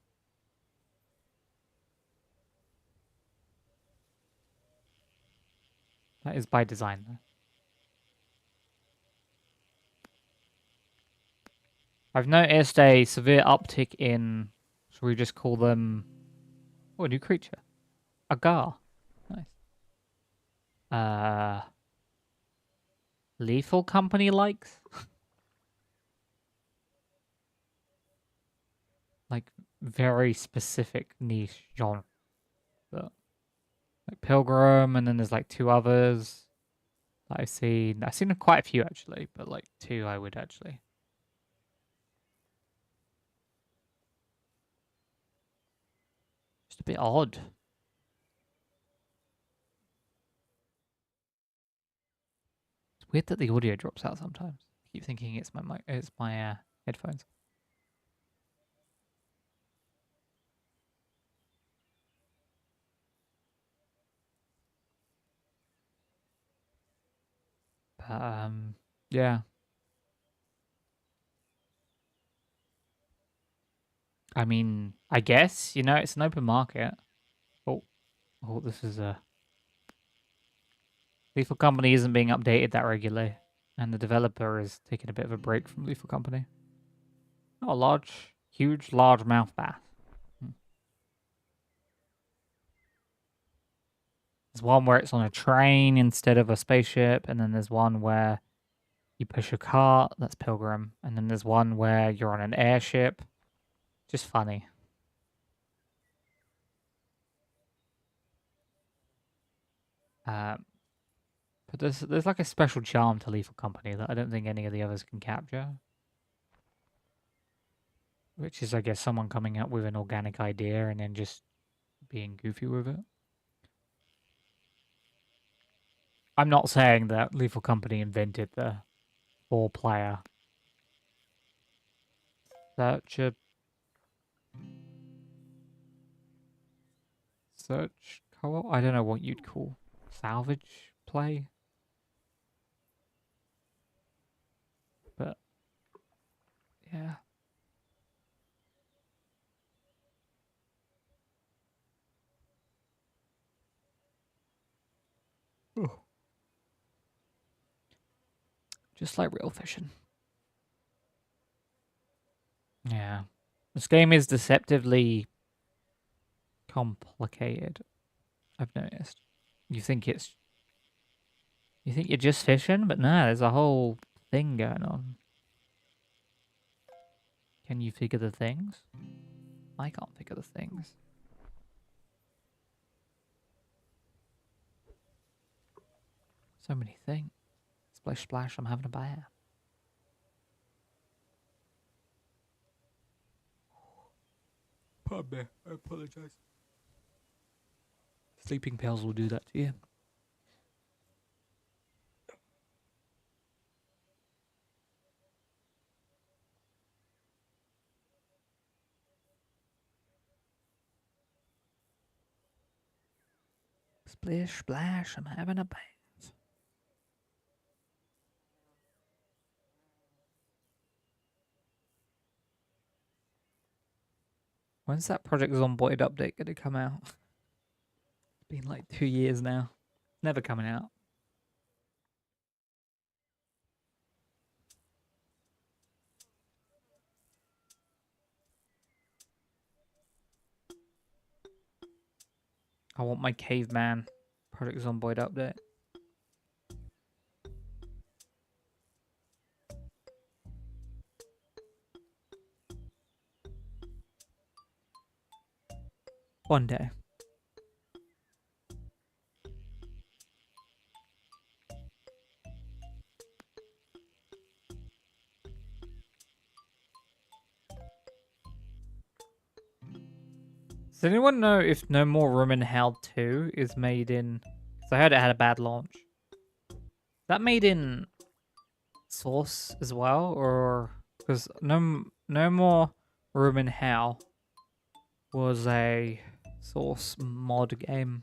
That is by design, though. I've noticed a severe uptick in... Should we just call them... Oh, a new creature. A gar. Nice. Lethal Company likes? Like, very specific niche genre. But, like Pilgrim, and then there's like two others that I've seen. I've seen quite a few, actually, but like two I would actually... Just a bit odd. It's weird that the audio drops out sometimes. I keep thinking it's my mic, it's my headphones. But yeah. I mean, I guess, you know, it's an open market. Oh, this is a... Lethal Company isn't being updated that regularly, and the developer is taking a bit of a break from Lethal Company. Oh, a large, huge, large mouth bass. There's one where it's on a train instead of a spaceship, and then there's one where you push a cart, that's Pilgrim, and then there's one where you're on an airship. Just funny. But there's like a special charm to Lethal Company that I don't think any of the others can capture. Which is, I guess, someone coming up with an organic idea and then just being goofy with it. I'm not saying that Lethal Company invented the 4-player search co-op. I don't know what you'd call salvage play, but yeah. Oh. Just like real fishing. Yeah. This game is deceptively complicated, I've noticed. You think you're just fishing, but no, there's a whole thing going on. Can you figure the things? I can't figure the things. So many things. Splish splash, I'm having a bath. Pardon me, I apologize. Sleeping pills will do that to you. Splish splash, I'm having a bath. When's that Project Zomboid update going to come out? It's been like 2 years now. Never coming out. I want my caveman Project Zomboid update. One day. Does anyone know if No More Room in Hell 2 is made in... Because I heard it had a bad launch. Is that made in Source as well? Or... Because no More Room in Hell was a Source mod game.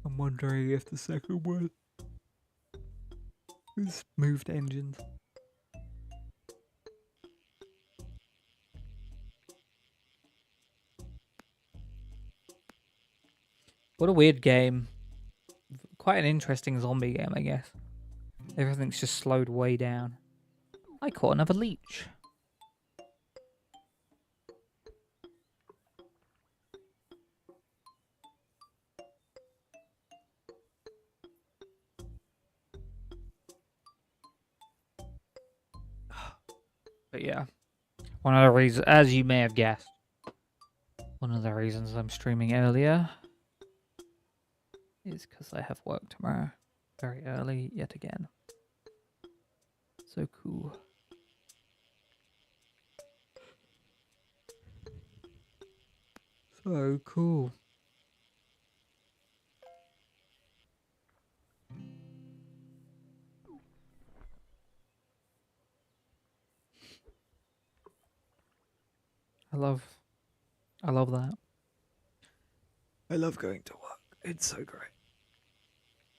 I'm wondering if the second one is moved engines. What a weird game. Quite an interesting zombie game, I guess. Everything's just slowed way down. I caught another leech. But yeah, one of the reasons, as you may have guessed, one of the reasons I'm streaming earlier is because I have work tomorrow. Very early, yet again. So cool. So cool. I love that. I love going to work. It's so great.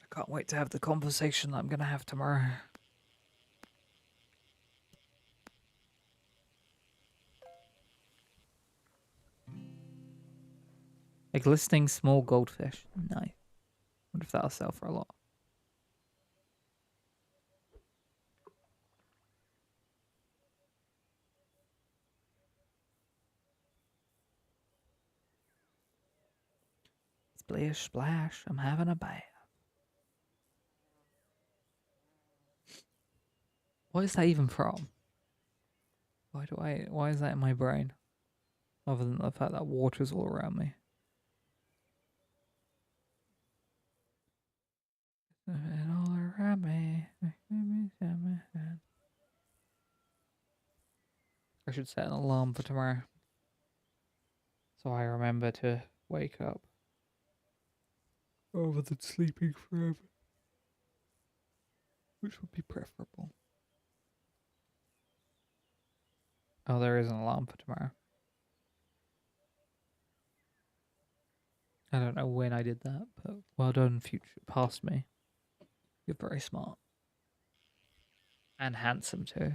I can't wait to have the conversation that I'm going to have tomorrow. A glistening small goldfish. Nice. Wonder if that'll sell for a lot. Splish splash, I'm having a bath. What is that even from? Why is that in my brain? Other than the fact that water's all around me. All around me. I should set an alarm for tomorrow. So I remember to wake up. Rather than sleeping forever. Which would be preferable. Oh, there is an alarm for tomorrow. I don't know when I did that, but well done, future past me. You're very smart. And handsome too.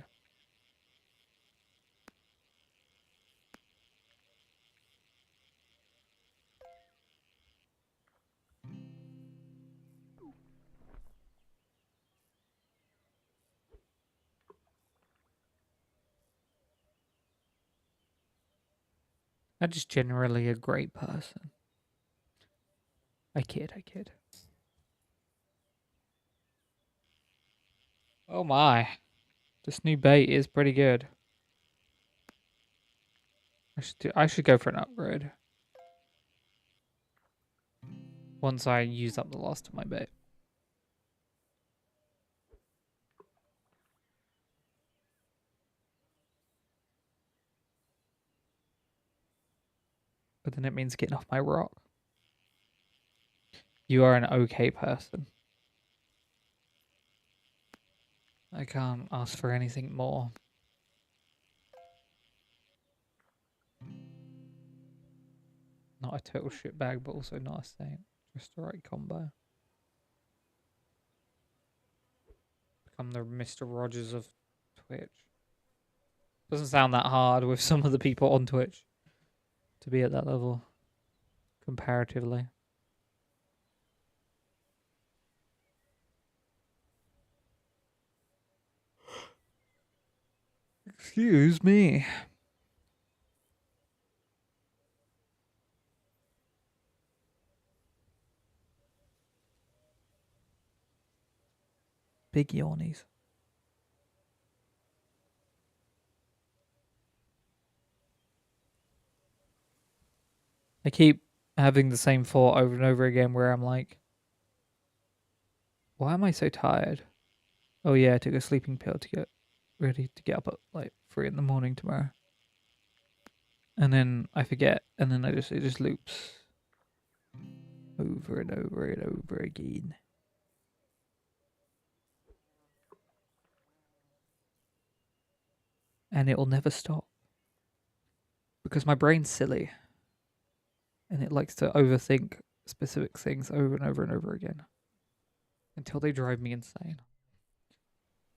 I'm just generally a great person. I kid. Oh my. This new bait is pretty good. I should go for an upgrade. Once I use up the last of my bait. But then it means getting off my rock. You are an okay person. I can't ask for anything more. Not a total shitbag, but also not a saint. Just the right combo. Become the Mr. Rogers of Twitch. Doesn't sound that hard with some of the people on Twitch to be at that level, comparatively. Excuse me. Big yawnies. I keep having the same thought over and over again where I'm like, why am I so tired? Oh yeah, I took a sleeping pill to get ready to get up at like 3 in the morning tomorrow. and then I forget, and then it just loops over and over and over again. And it will never stop. Because my brain's silly. And it likes to overthink specific things over and over and over again. Until they drive me insane.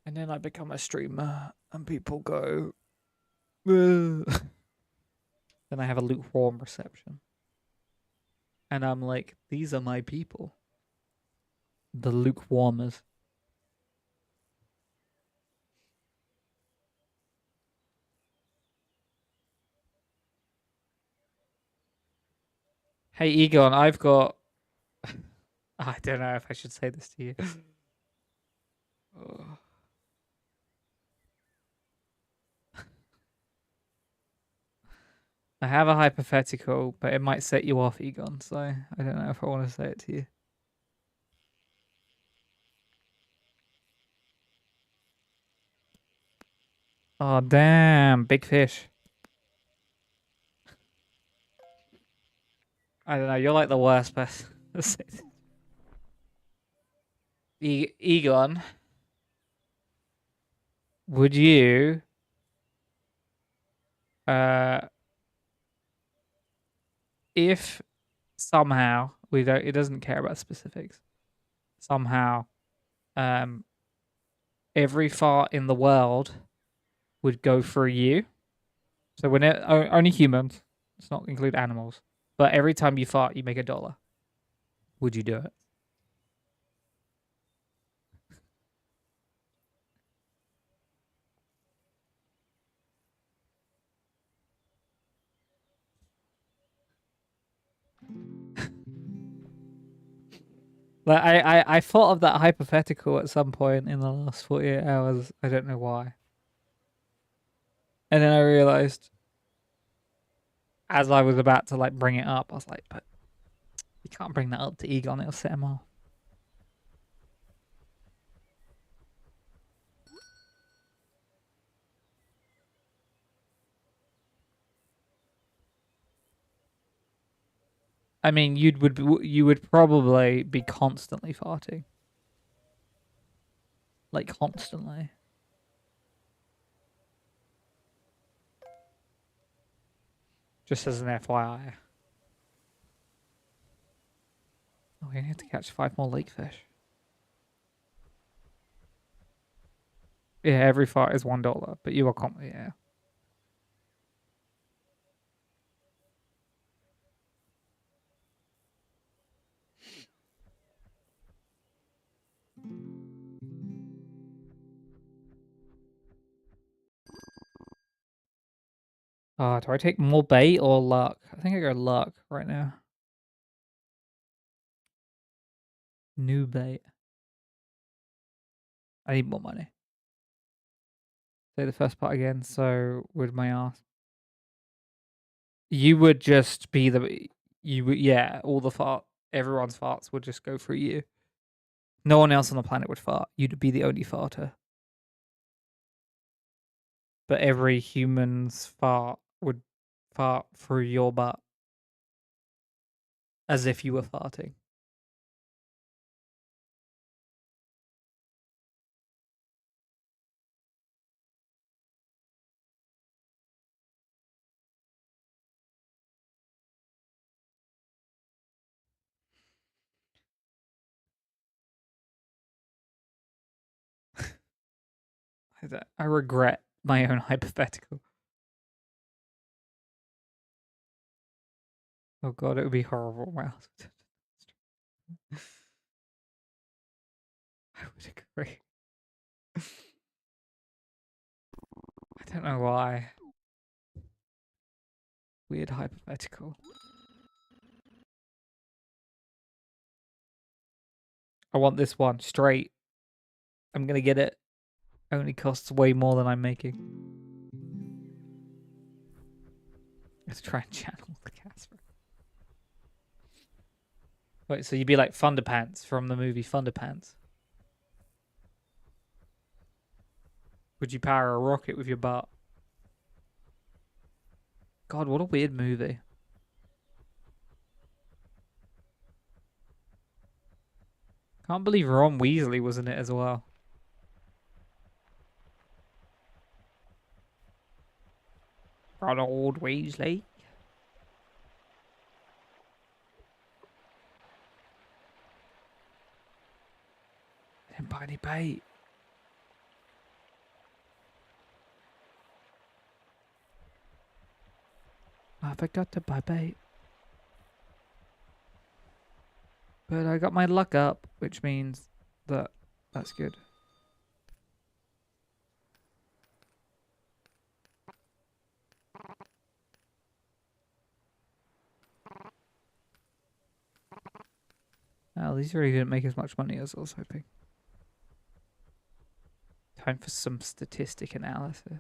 And then I become a streamer and people go, then I have a lukewarm reception. And I'm like, these are my people. The lukewarmers. Hey, Egon, I've got. I don't know if I should say this to you. I have a hypothetical, but it might set you off, Egon, so I don't know if I want to say it to you. Oh, damn. Big fish. I don't know. You're like the worst person. Egon, would you uh if somehow we don't it doesn't care about specifics. Somehow um every fart in the world would go through you. So when only humans, let's not include animals. But every time you fart you make $1. Would you do it? Like I thought of that hypothetical at some point in the last 48 hours. I don't know why. And then I realized as I was about to like bring it up, I was like, but you can't bring that up to Egon, it'll set him off. I mean, you would probably be constantly farting. Like constantly. Just as an FYI. Oh, we need to catch 5 more lake fish. Yeah, every fart is $1, but you are yeah. Do I take more bait or luck? I think I go luck right now. New bait. I need more money. Say the first part again. So with my ass, you would just be you would all the everyone's farts would just go through you. No one else on the planet would fart. You'd be the only farter. But every human's fart would fart through your butt as if you were farting. I regret my own hypothetical. Oh god, it would be horrible. Wow. I would agree. I don't know why. Weird hypothetical. I want this one straight. I'm gonna get it. Only costs way more than I'm making. Let's try and channel the Casper. Wait, so you'd be like Thunderpants from the movie Thunderpants? Would you power a rocket with your butt? God, what a weird movie. Can't believe Ron Weasley was in it as well. Ronald Weasley. I didn't buy any bait. I forgot to buy bait. But I got my luck up, which means that that's good. Oh, these really didn't make as much money as I was hoping. Time for some statistic analysis.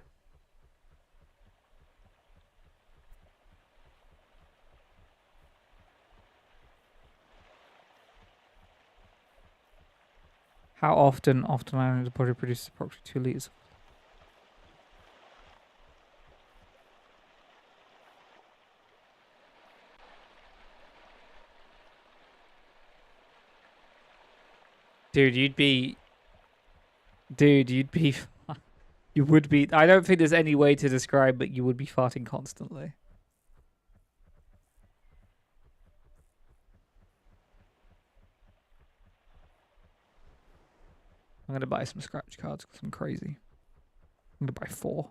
How often an animal's body produces approximately 2 liters? Dude, you'd be... Dude, you'd be... You would be... I don't think there's any way to describe, but you would be farting constantly. I'm going to buy some scratch cards because I'm crazy. I'm going to buy 4.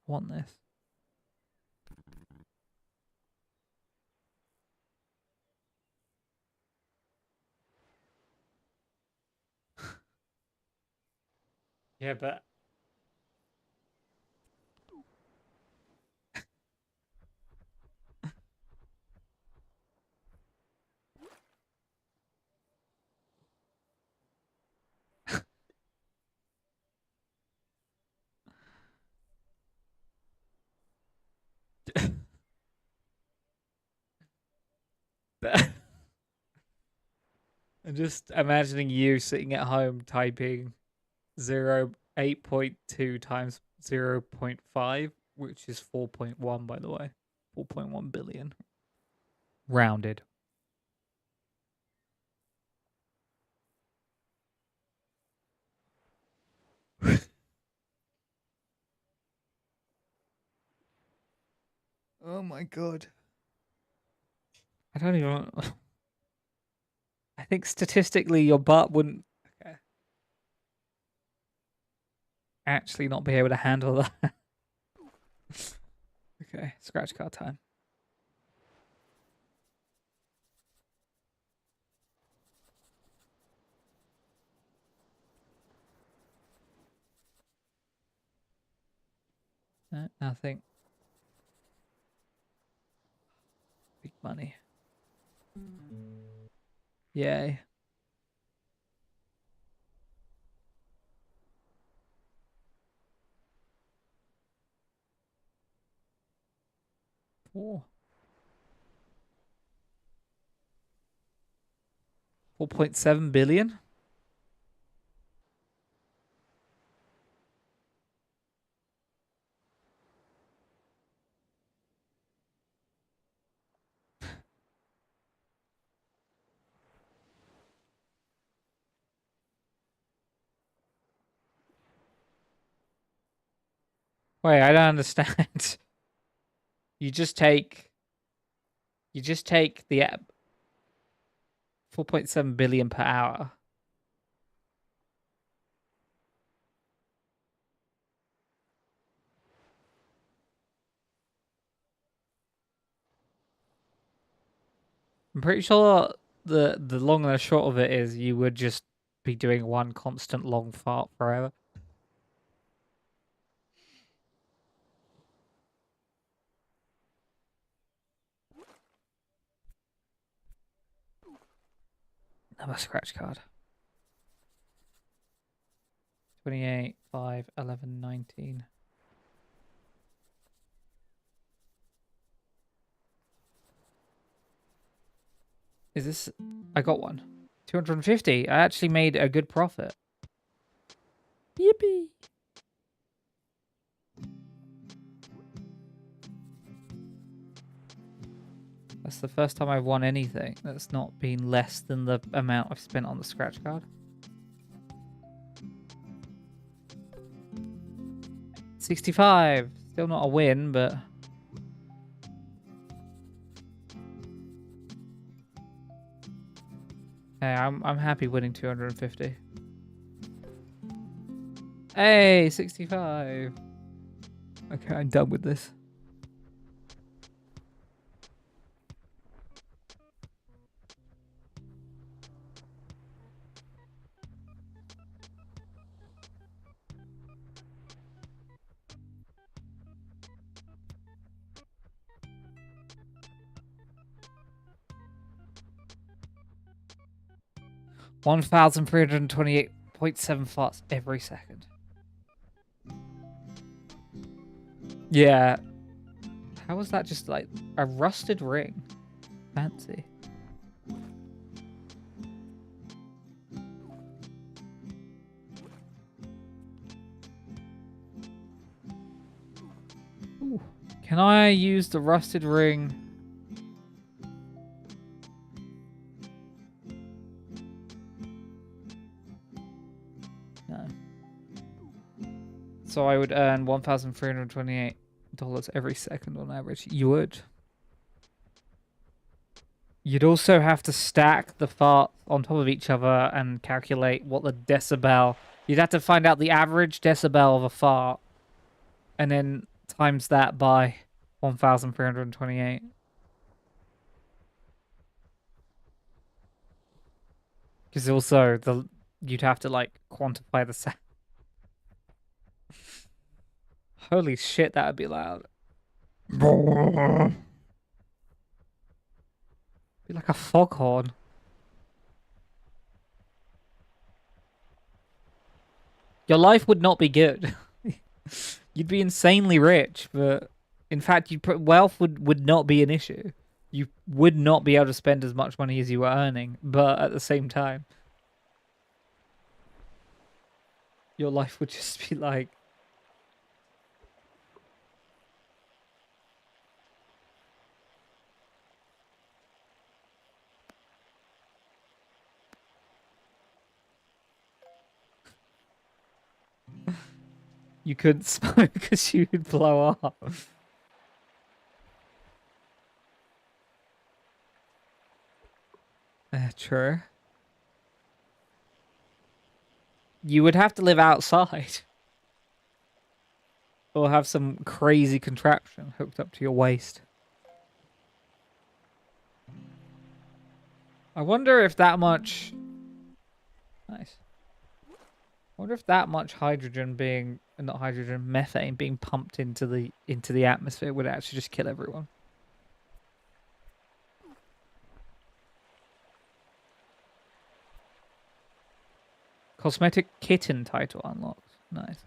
I want this. Yeah, but... I'm just imagining you sitting at home typing 8.2 times 0.5, which is 4.1, by the way. 4.1 billion. Rounded. Oh my god. I don't even... I think statistically your butt wouldn't actually not be able to handle that. Okay, scratch card time. Nothing. Big money. Yay. Four. 4.7 billion? Wait, I don't understand. You just take the 4.7 billion per hour. I'm pretty sure the long and the short of it is you would just be doing one constant long fart forever. Another scratch card. 28, 5, 11, 19. Is this... I got one. 250. I actually made a good profit. Yippee. That's the first time I've won anything that's not been less than the amount I've spent on the scratch card. 65. Still not a win, but... Hey, I'm happy winning 250. Hey, 65. Okay, I'm done with this. $1,328.7 farts every second. Yeah. How was that just like a rusted ring? Fancy. Ooh. Can I use the rusted ring? No. So I would earn $1,328 every second on average. You would. You'd also have to stack the farts on top of each other and calculate what the decibel... You'd have to find out the average decibel of a fart and then times that by 1,328. Because also you'd have to like quantify the sound. Holy shit, that would be loud. Be like a foghorn. Your life would not be good. You'd be insanely rich, but in fact, wealth would not be an issue. You would not be able to spend as much money as you were earning, but at the same time, your life would just be like... You couldn't smoke because you would blow up. True. You would have to live outside. Or have some crazy contraption hooked up to your waist. I wonder if that much... Nice. I wonder if that much hydrogen being... Not hydrogen, methane being pumped into the atmosphere would actually just kill everyone. Cosmetic kitten title unlocked. Nice.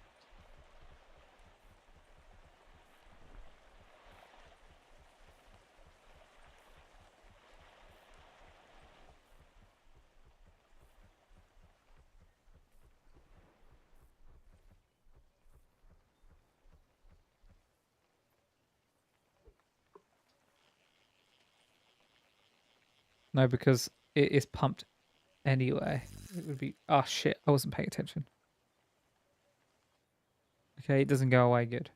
No, because it is pumped anyway. It would be... Oh, shit. I wasn't paying attention. Okay, it doesn't go away. Good.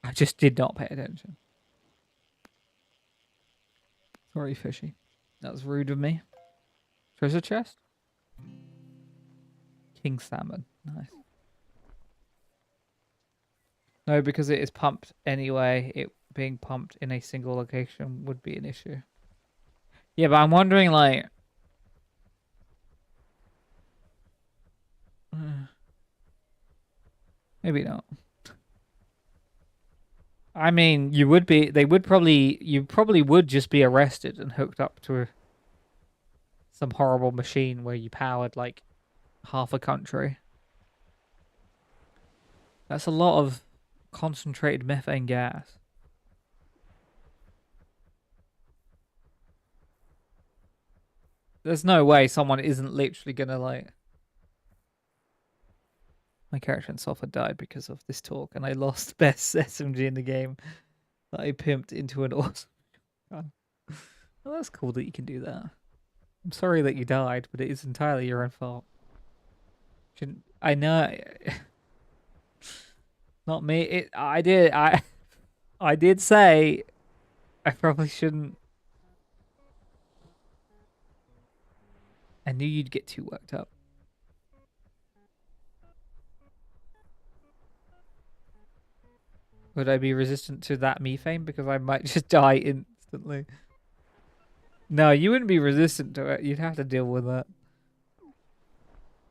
I just did not pay attention. Sorry, fishy. That was rude of me. Treasure chest? King salmon. Nice. No, because it is pumped anyway. It being pumped in a single location would be an issue. Yeah, but I'm wondering, like... Maybe not. I mean, you would be... You probably would just be arrested and hooked up to some horrible machine where you powered, like, half a country. That's a lot of concentrated methane gas. There's no way someone isn't literally gonna like. My character in Sulfur died because of this talk, and I lost best SMG in the game that I pimped into an awesome gun. Well, that's cool that you can do that. I'm sorry that you died, but it is entirely your own fault. Shouldn't I know? Not me. I did. I did say I probably shouldn't. I knew you'd get too worked up. Would I be resistant to that methane because I might just die instantly? No, you wouldn't be resistant to it. You'd have to deal with it.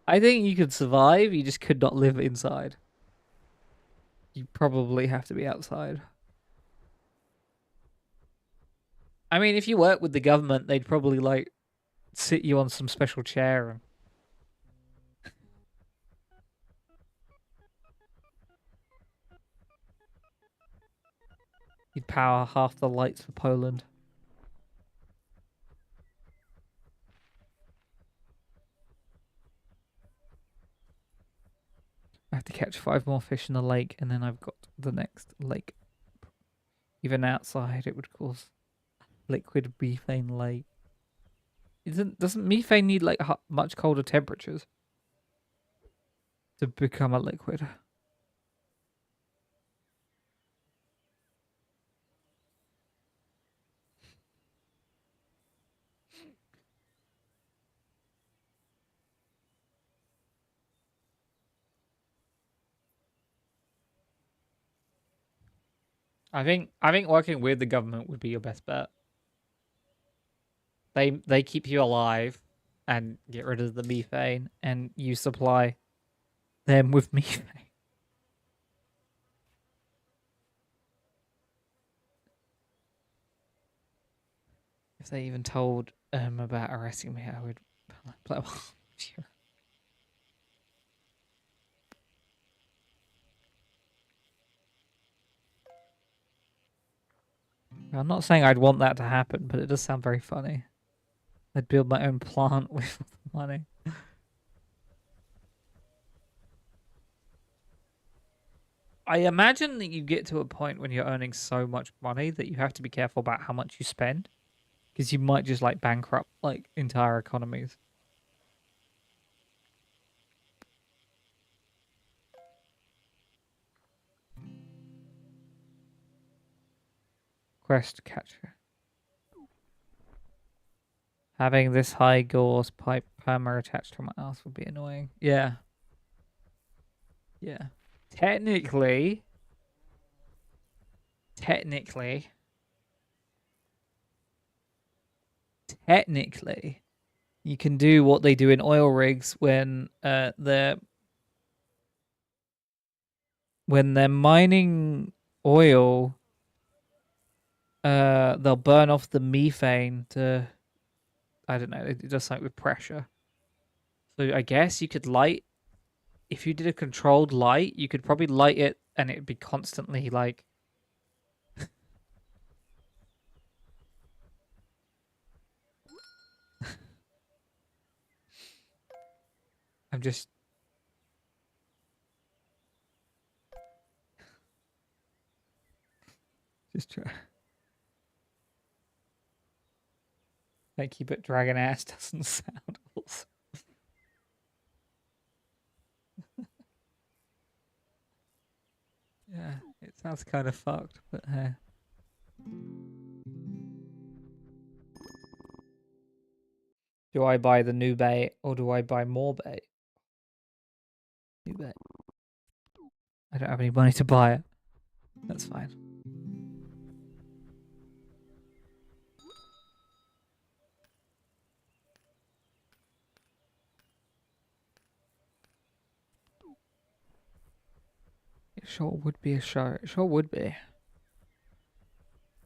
I think you could survive. You just could not live inside. You probably have to be outside. I mean, if you work with the government, they'd probably like sit you on some special chair and you'd power half the lights for Poland. I have to catch 5 more fish in the lake, and then I've got the next lake. Even outside, it would cause liquid methane lake. Doesn't methane need like much colder temperatures to become a liquid? I think working with the government would be your best bet. They keep you alive and get rid of the methane, and you supply them with methane. If they even told about arresting me, I would play. I'm not saying I'd want that to happen, but it does sound very funny. I'd build my own plant with money. I imagine that you get to a point when you're earning so much money that you have to be careful about how much you spend, because you might just like bankrupt like entire economies. Quest catcher. Having this high gauze pipe perma attached to my ass would be annoying. Yeah. Yeah. Technically, technically, technically, you can do what they do in oil rigs when they're mining oil. They'll burn off the methane to, I don't know, it does something with pressure. So I guess you could light, if you did a controlled light, you could probably light it and it'd be constantly like I'm just try. Thank you, but dragon ass doesn't sound awesome. Yeah, it sounds kind of fucked, but hey. Do I buy the new bait or do I buy more bait? New bait. I don't have any money to buy it. That's fine. It sure would be a show. It sure would be.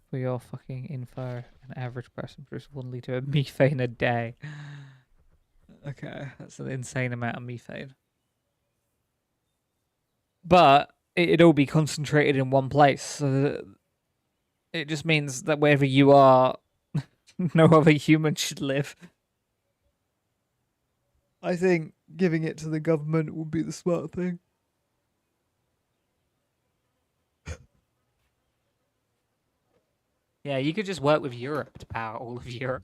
For your fucking info, an average person produces 1 liter of methane a day. Okay, that's an insane amount of methane. But it'd all be concentrated in one place, so it just means that wherever you are, no other human should live. I think giving it to the government would be the smart thing. Yeah, you could just work with Europe to power all of Europe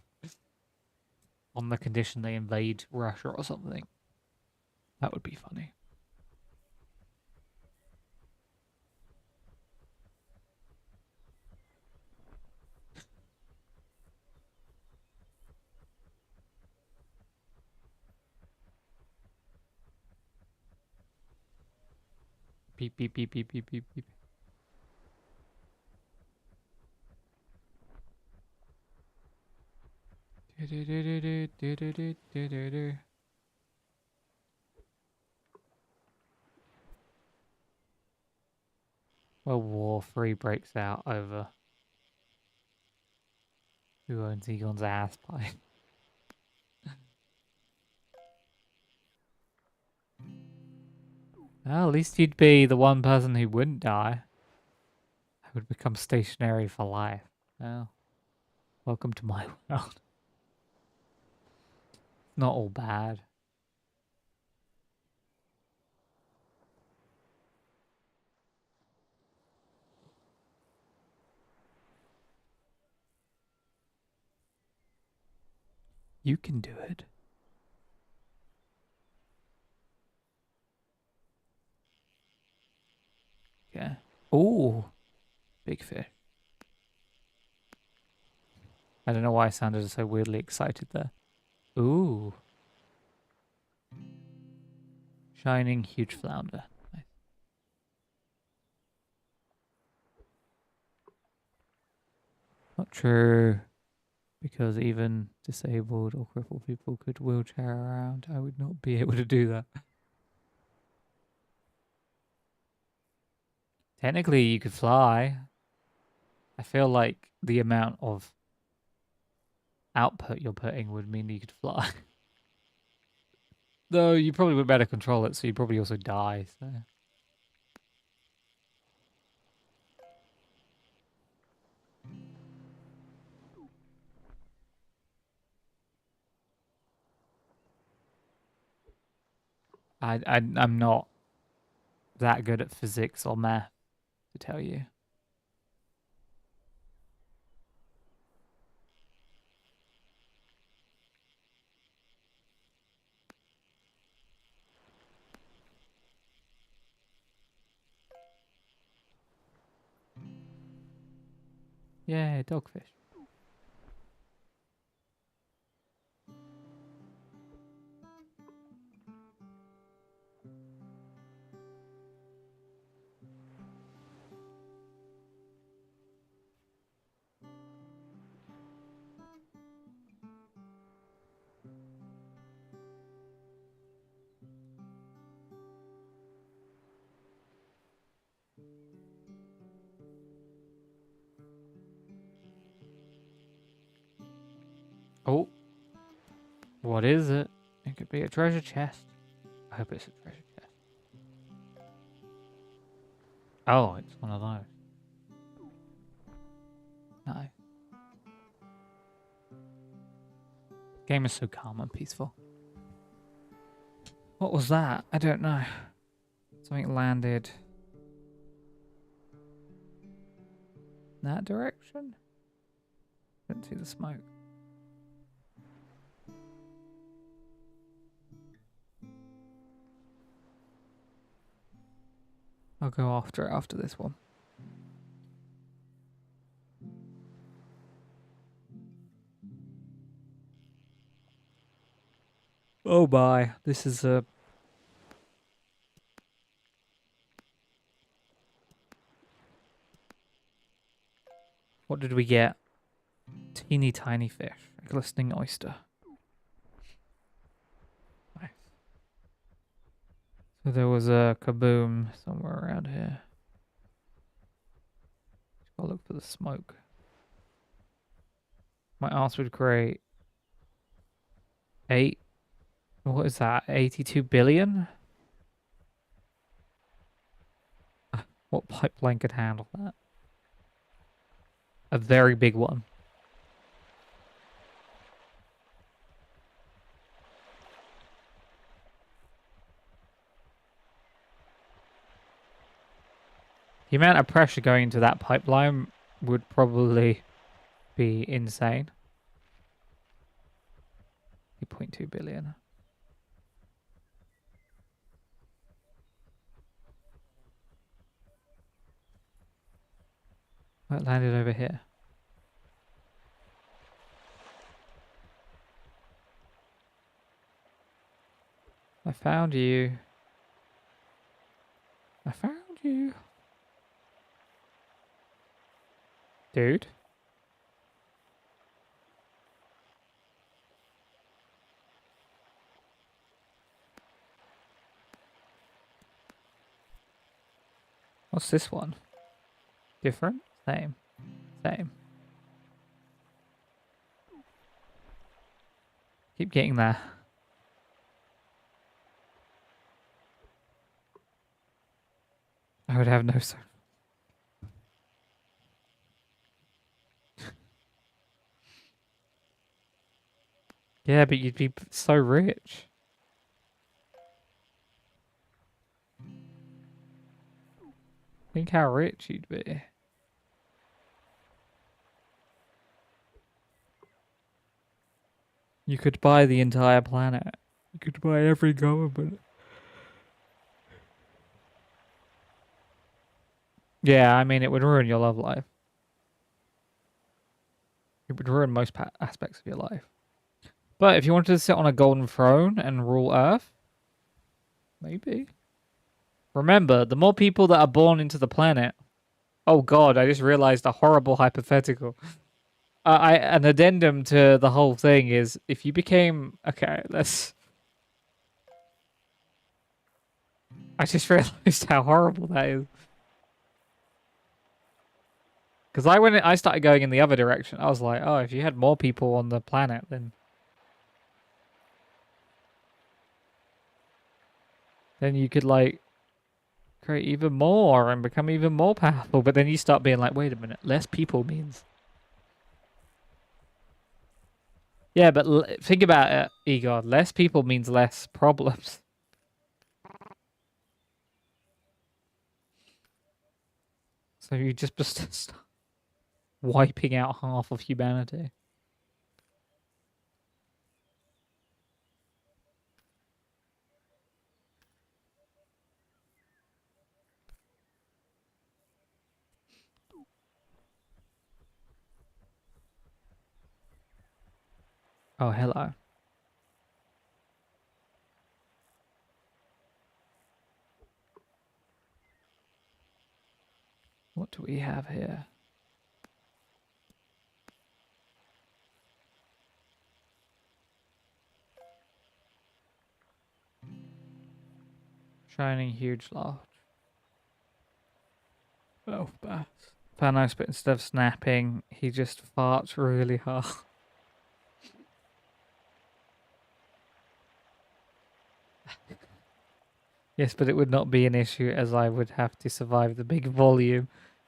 on the condition they invade Russia or something. That would be funny. Beep, beep, beep, beep, beep, beep, beep. Well, War 3 breaks out over who owns Egon's ass pie. Well, at least you'd be the one person who wouldn't die. I would become stationary for life. Well, welcome to my world. Not all bad. You can do it. Okay. Ooh, big fish. I don't know why I sounded so weirdly excited there. Ooh. Shining huge flounder. Nice. Not true. Because even disabled or crippled people could wheelchair around. I would not be able to do that. Technically, you could fly. I feel like the amount of output you're putting would mean you could fly. Though you probably would better control it, so you'd probably also die. So. I'm not that good at physics or math to tell you. Yeah, dogfish. Oh, what is it? It could be a treasure chest. I hope it's a treasure chest. Oh, it's one of those. No. Game is so calm and peaceful. What was that? I don't know. Something landed in that direction? Didn't see the smoke. I'll go after it after this one. Oh bye. This is a... What did we get? Teeny tiny fish. A glistening oyster. Nice. So there was a kaboom somewhere around here. Just gotta look for the smoke. My ass would create 8... What is that? 82 billion? What pipeline could handle that? A very big one. The amount of pressure going into that pipeline would probably be insane. 8.2 billion. It landed over here. I found you. I found you. Dude. What's this one? Different? Same. Same. Keep getting there. I would have no so. Yeah, but you'd be so rich. Think how rich you'd be. You could buy the entire planet. You could buy every government. Yeah, I mean, it would ruin your love life. It would ruin most aspects of your life. But if you wanted to sit on a golden throne and rule Earth, maybe. Remember, the more people that are born into the planet. Oh God, I just realized a horrible hypothetical. An addendum to the whole thing is if you became okay. Let's. I just realized how horrible that is. Because I started going in the other direction. I was like, oh, if you had more people on the planet, then you could like create even more and become even more powerful. But then you start being like, wait a minute, less people means. Yeah, but think about it, Igor. Less people means less problems. So you just start wiping out half of humanity. Oh, hello. What do we have here? Shining huge large. Oh, bass. Panos, but instead of snapping, he just farts really hard. Yes, but it would not be an issue as I would have to survive the big volume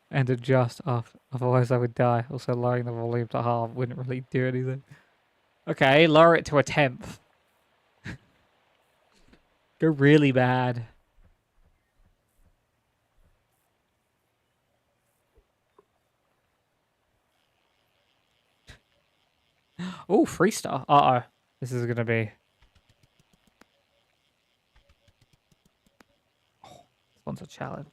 and adjust off. Otherwise, I would die. Also, lowering the volume to half wouldn't really do anything. Okay, lower it to a tenth. Go really bad. Oh, 3-star. Uh-oh. This is going to be... Oh, this one's a challenge.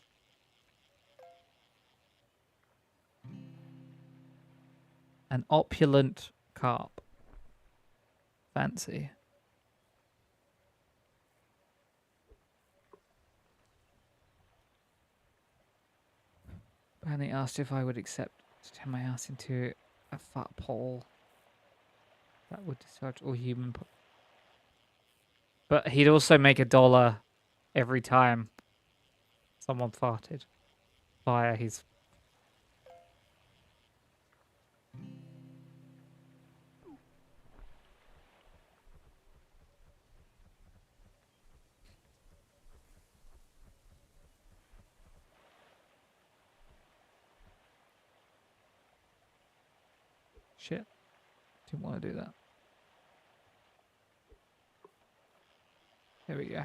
An opulent carp. Fancy. And he asked if I would accept to turn my ass into a fat pole. That would discharge all human... But he'd also make $1 every time someone farted via his... Shit. Didn't want to do that. There we go.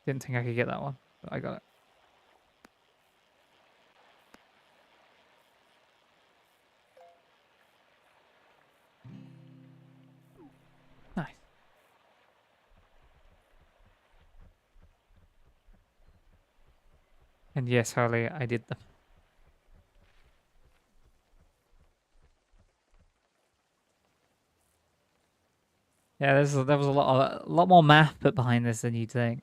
Didn't think I could get that one, but I got it. And yes, Harley, I did them. Yeah, there was a lot more math put behind this than you'd think.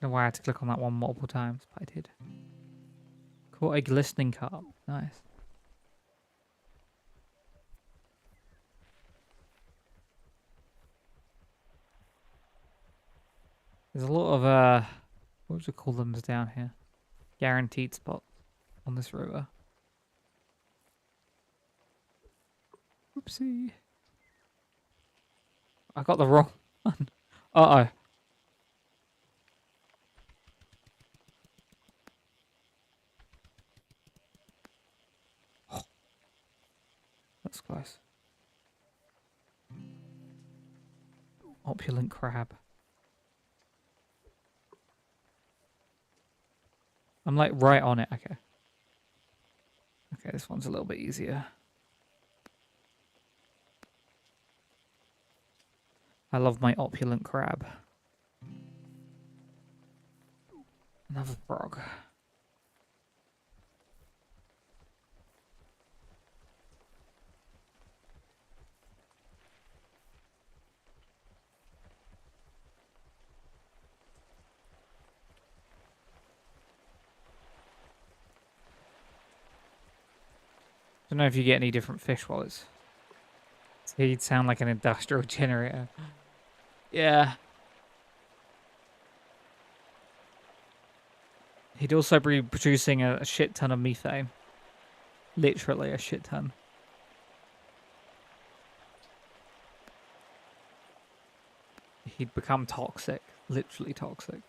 I don't know why I had to click on that one multiple times, but I did. Caught a glistening carp. Nice. There's a lot of what would you call them down here? Guaranteed spots on this river. Oopsie. I got the wrong one. Uh-oh. That's close. Opulent crab. I'm like right on it. Okay. Okay, this one's a little bit easier. I love my opulent crab. Another frog. Don't know if you get any different fish wallets. He'd sound like an industrial generator. Yeah. He'd also be producing a shit ton of methane. Literally a shit ton. He'd become toxic. Literally toxic.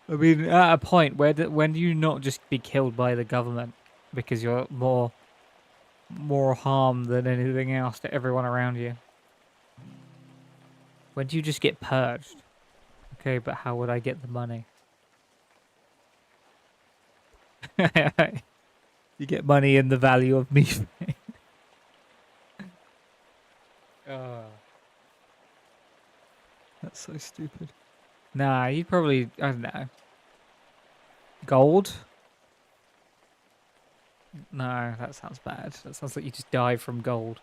I mean, at a point when do you not just be killed by the government because you're more harm than anything else to everyone around you? When do you just get purged? Okay, but how would I get the money? You get money in the value of methane. Oh, that's so stupid. Nah, you'd probably, I don't know. Gold? No, that sounds bad. That sounds like you just die from gold.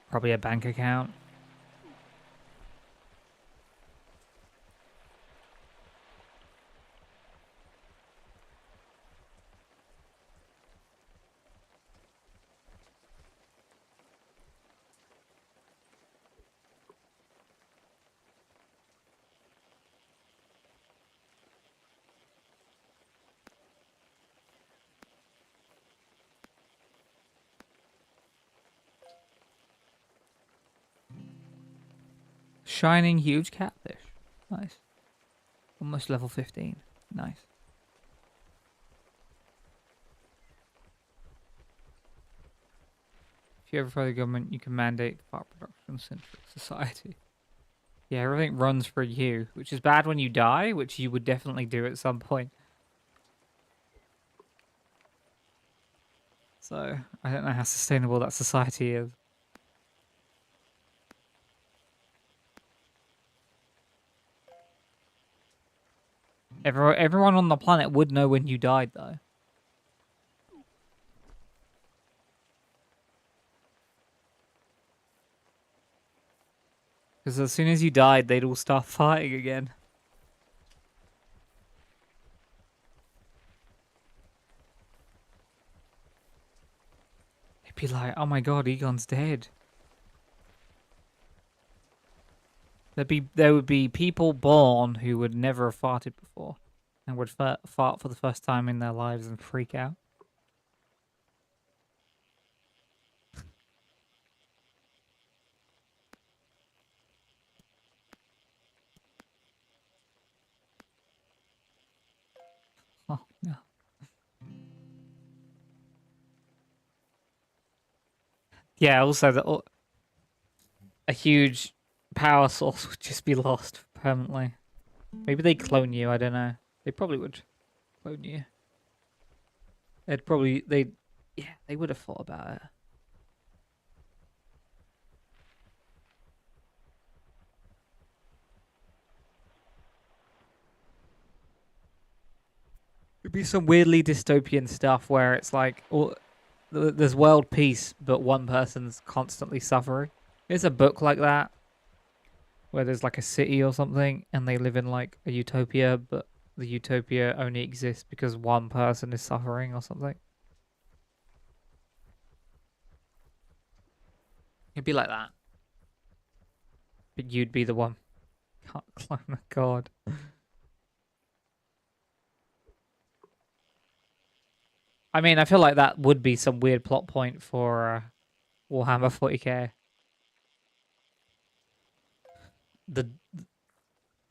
Probably a bank account. Shining huge catfish. Nice. Almost level 15. Nice. If you ever for the government, you can mandate fart production-centric society. Yeah, everything runs for you, which is bad when you die, which you would definitely do at some point. So, I don't know how sustainable that society is. Everyone on the planet would know when you died, though. Because as soon as you died, they'd all start fighting again. They'd be like, oh my god, Egon's dead. There would be people born who would never have farted before and would fart for the first time in their lives and freak out. Yeah, also a huge power source would just be lost permanently. Maybe they clone you, I don't know. They probably would clone you. Yeah, they would have thought about it. It'd be some weirdly dystopian stuff where it's like, there's world peace, but one person's constantly suffering. There's a book like that where there's like a city or something and they live in like a utopia, but the utopia only exists because one person is suffering or something. It'd be like that, but you'd be the one. Can't clone a god. I mean, I feel like that would be some weird plot point for Warhammer 40k. The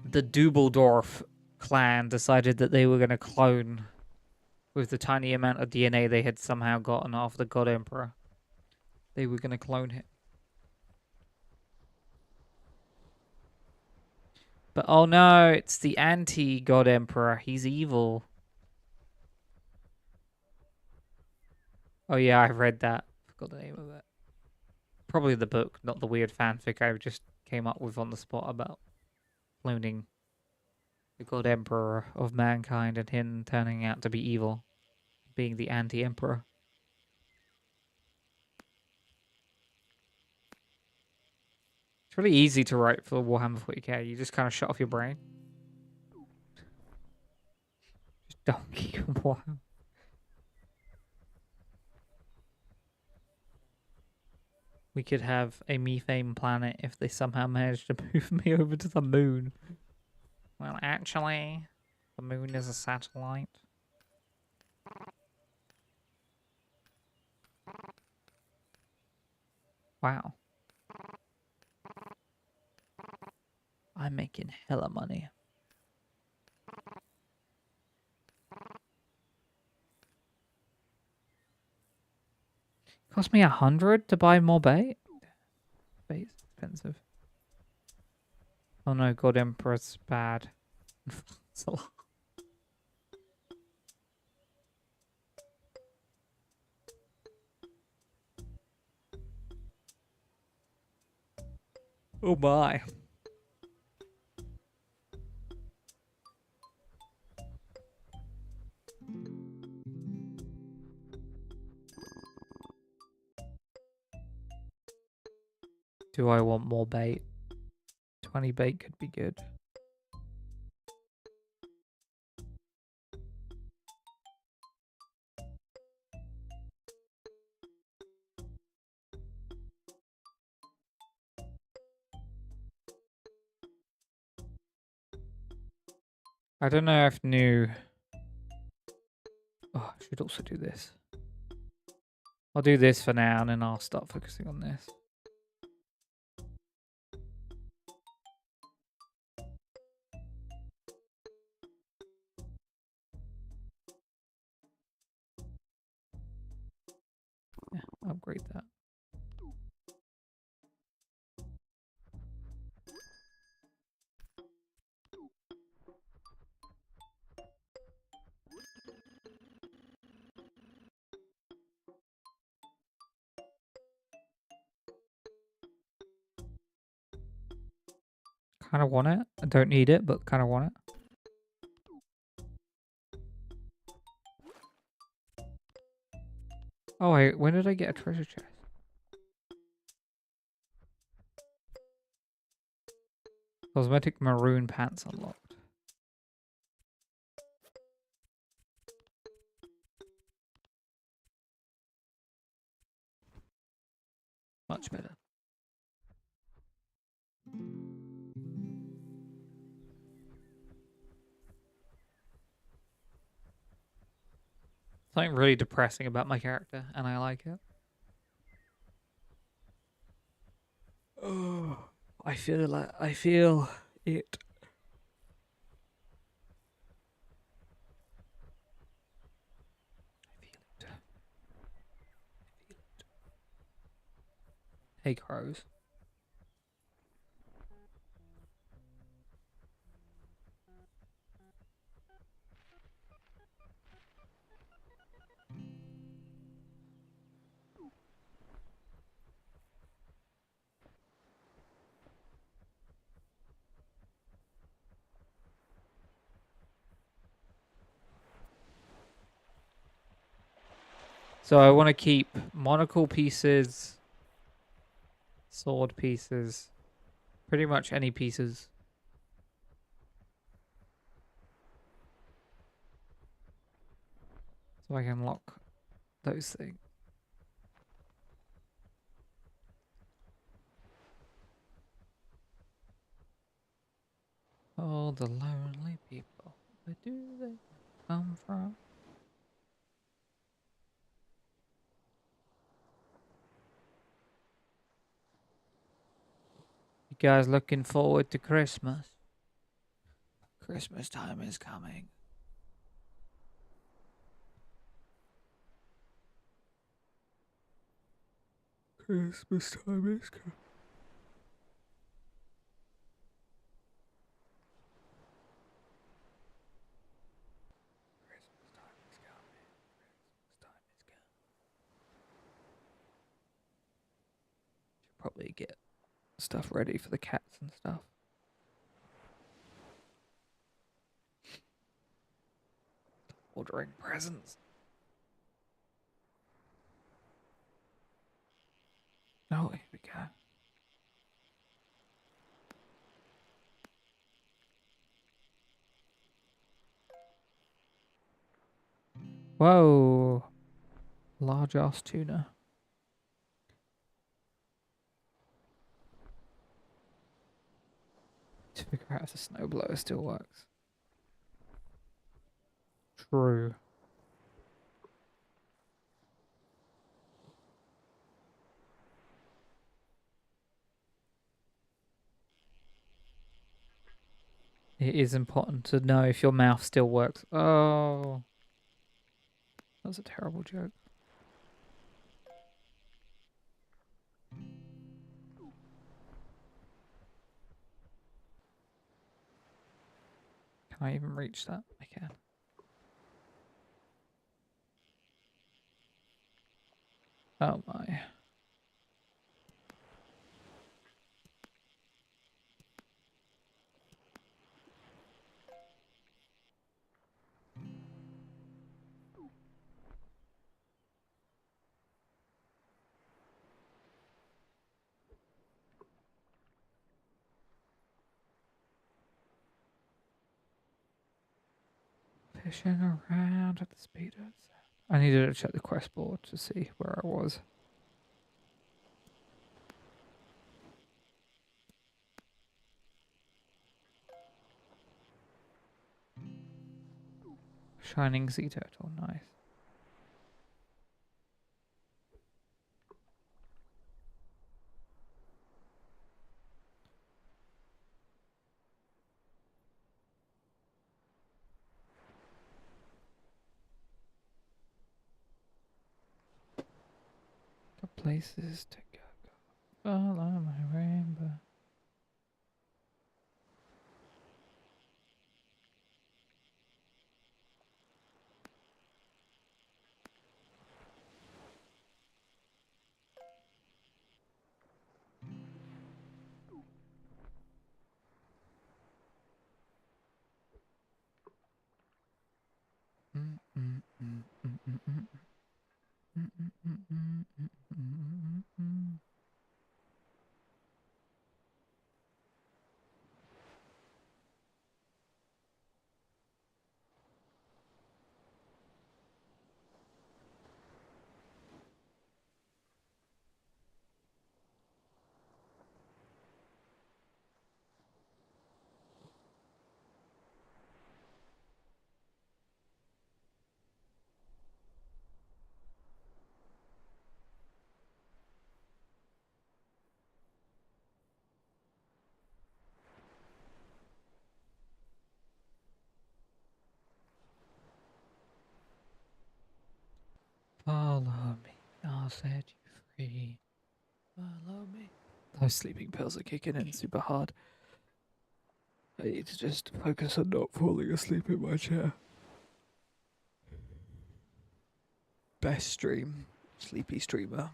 the Dubbeldorf clan decided that they were going to clone with the tiny amount of DNA they had somehow gotten off the God Emperor. They were going to clone him. But oh no, it's the anti-God Emperor. He's evil. Oh yeah, I've read that. Forgot the name of it. Probably the book, not the weird fanfic I just came up with on the spot about cloning the God Emperor of mankind and him turning out to be evil, being the anti-emperor. It's really easy to write for Warhammer 40k. You just kind of shut off your brain. Just donkey Warhammer. We could have a methane planet if they somehow managed to move me over to the moon. Well, actually, the moon is a satellite. Wow. I'm making hella money. Cost me 100 to buy more bait? Bait's expensive. Oh no, God Emperor's bad. It's a lot. Oh my. Do I want more bait? 20 bait could be good. I don't know if new... Oh, I should also do this. I'll do this for now and then I'll start focusing on this. Yeah, upgrade that. Kind of want it. I don't need it, but kind of want it. Oh wait, when did I get a treasure chest? Cosmetic maroon pants unlocked. Much better. Something really depressing about my character, and I like it. Oh, I feel it. I feel it. Hey, crows. So I want to keep monocle pieces, sword pieces, pretty much any pieces. So I can lock those things. Oh, the lonely people. Where do they come from? You guys looking forward to Christmas? Christmas time is coming. Christmas time is coming. Christmas time is coming. Christmas time is coming. Should probably get stuff ready for the cats and stuff. Ordering presents. Oh, here we go. Whoa. Large ass tuna. To figure out if the snowblower still works. True. It is important to know if your mouth still works. Oh, that was a terrible joke. Can I even reach that? I can. Oh my. Fishing around at the speed of sound. I needed to check the quest board to see where I was. Shining sea turtle, nice. Got places to go. Follow my rainbow. Mm, mm, mm, mm, mm, mm. Mm, mm, mm, mm, mm, mm, mm. Follow me, I'll set you free. Allow me. Those sleeping pills are kicking in super hard. I need to just focus on not falling asleep in my chair. Best stream. Sleepy streamer.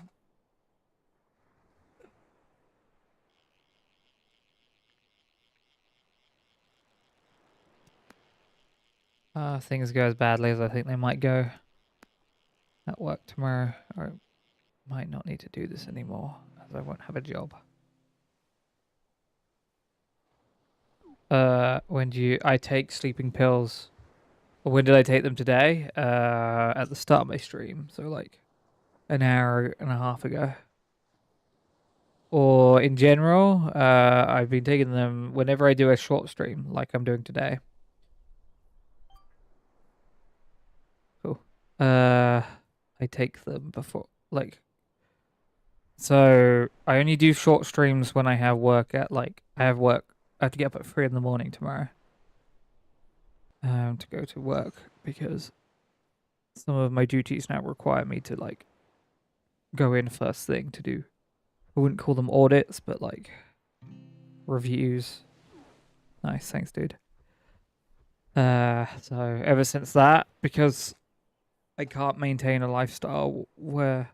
Things go as badly as I think they might go at work tomorrow. I might not need to do this anymore, as I won't have a job. When do you... I take sleeping pills. When did I take them today? At the start of my stream. So like an hour and a half ago. Or in general, I've been taking them whenever I do a short stream, like I'm doing today. Cool. I take them before, like, so I only do short streams when I have work at like I have to get up at 3 in the morning tomorrow. To go to work because some of my duties now require me to like go in first thing to do. I wouldn't call them audits, but like reviews. Nice, thanks, dude. So ever since that, because I can't maintain a lifestyle where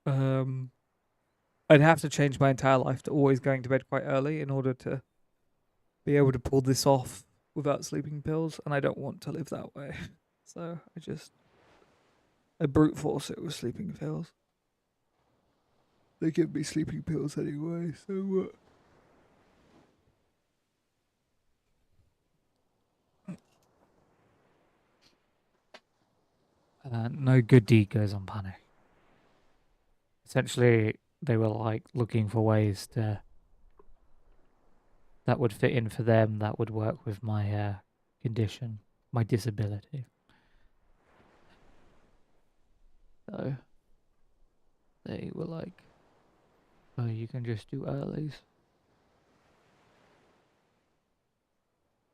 I'd have to change my entire life to always going to bed quite early in order to be able to pull this off without sleeping pills, and I don't want to live that way. So I brute force it with sleeping pills. They give me sleeping pills anyway, so what? No good deed goes unpunished. Essentially, they were like looking for ways to that would fit in for them, that would work with my condition, my disability. So they were like, "Oh, you can just do earlies."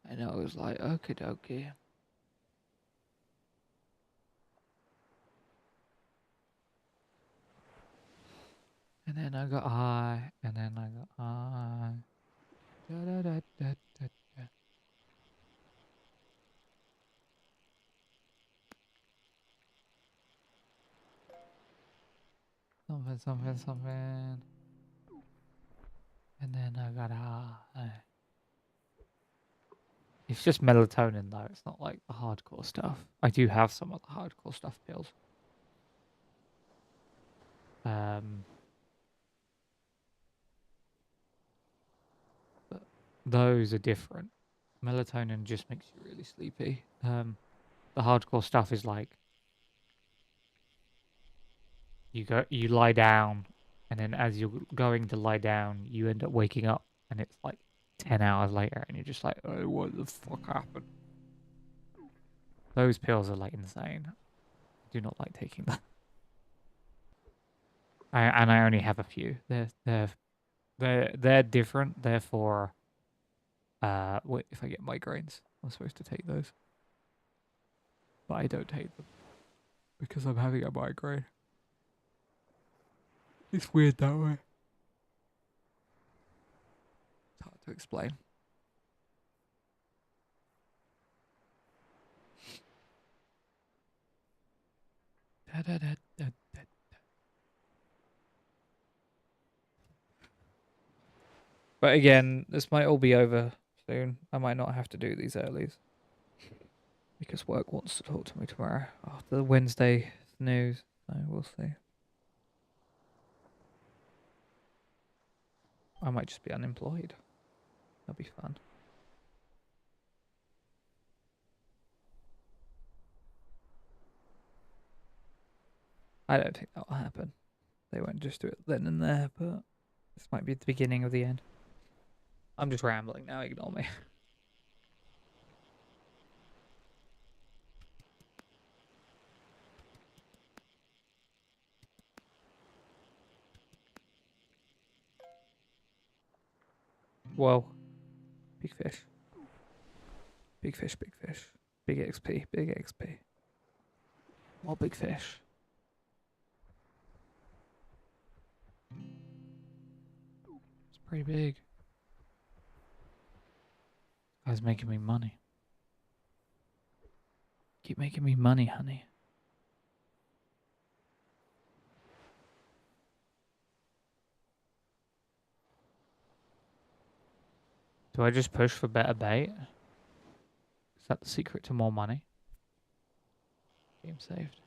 And I was like, "Okie dokie." And then I got high, and then I got high. Da, da, da, da, da, da. Something, something, something. And then I got high. It's just melatonin though, it's not like the hardcore stuff. I do have some of the hardcore stuff pills. But those are different. Melatonin just makes you really sleepy. The hardcore stuff is like you lie down, and then as you're going to lie down, you end up waking up, and it's like 10 hours later, and you're just like, oh, what the fuck happened? Those pills are like insane. I do not like taking them. And I only have a few. They're different. Therefore, if I get migraines, I'm supposed to take those, but I don't take them because I'm having a migraine. It's weird that way. It's hard to explain. Da, da, da, da, da. But again, this might all be over soon. I might not have to do these earlies because work wants to talk to me tomorrow after the Wednesday news. So we'll see. I might just be unemployed. That'll be fun. I don't think that will happen. They won't just do it then and there, but this might be the beginning of the end. I'm just rambling now, ignore me. Whoa. Big fish. Big fish, big fish. Big XP, big XP. More big fish. pretty big. Guy's making me money. Keep making me money, honey. Do I just push for better bait? Is that the secret to more money? Game saved.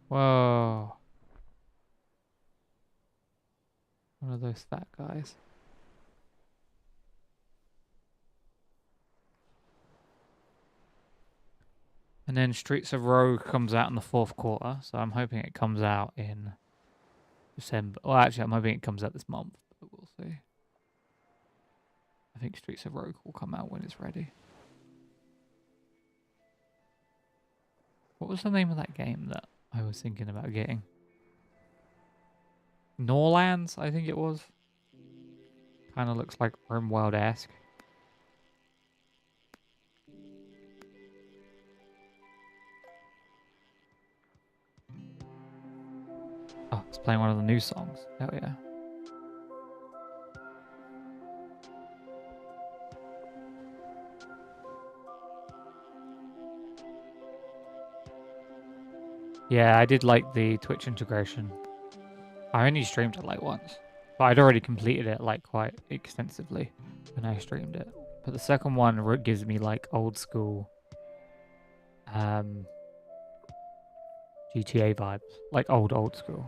Whoa. One of those fat guys. And then Streets of Rogue comes out in the 4th quarter, so I'm hoping it comes out in December. Well, actually, I'm hoping it comes out this month, but we'll see. I think Streets of Rogue will come out when it's ready. What was the name of that game that I was thinking about getting? Norlands, I think it was. Kind of looks like RimWorld-esque. Oh, it's playing one of the new songs. Hell yeah. Yeah, I did like the Twitch integration. I only streamed it like once, but I'd already completed it like quite extensively when I streamed it. But the second one gives me like old school GTA vibes, like old school,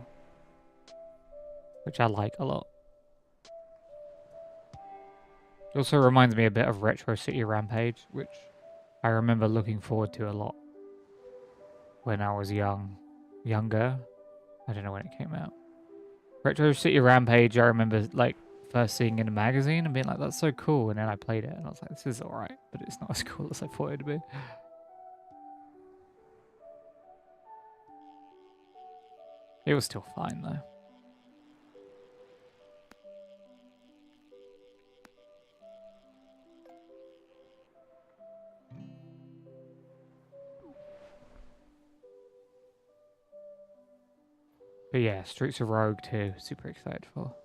which I like a lot. It also reminds me a bit of Retro City Rampage, which I remember looking forward to a lot when I was younger. I don't know when it came out. Retro City Rampage, I remember like first seeing in a magazine and being like, that's so cool. And then I played it and I was like, this is alright, but it's not as cool as I thought it'd be. It was still fine though. But yeah, Streets of Rogue 2, super excited for.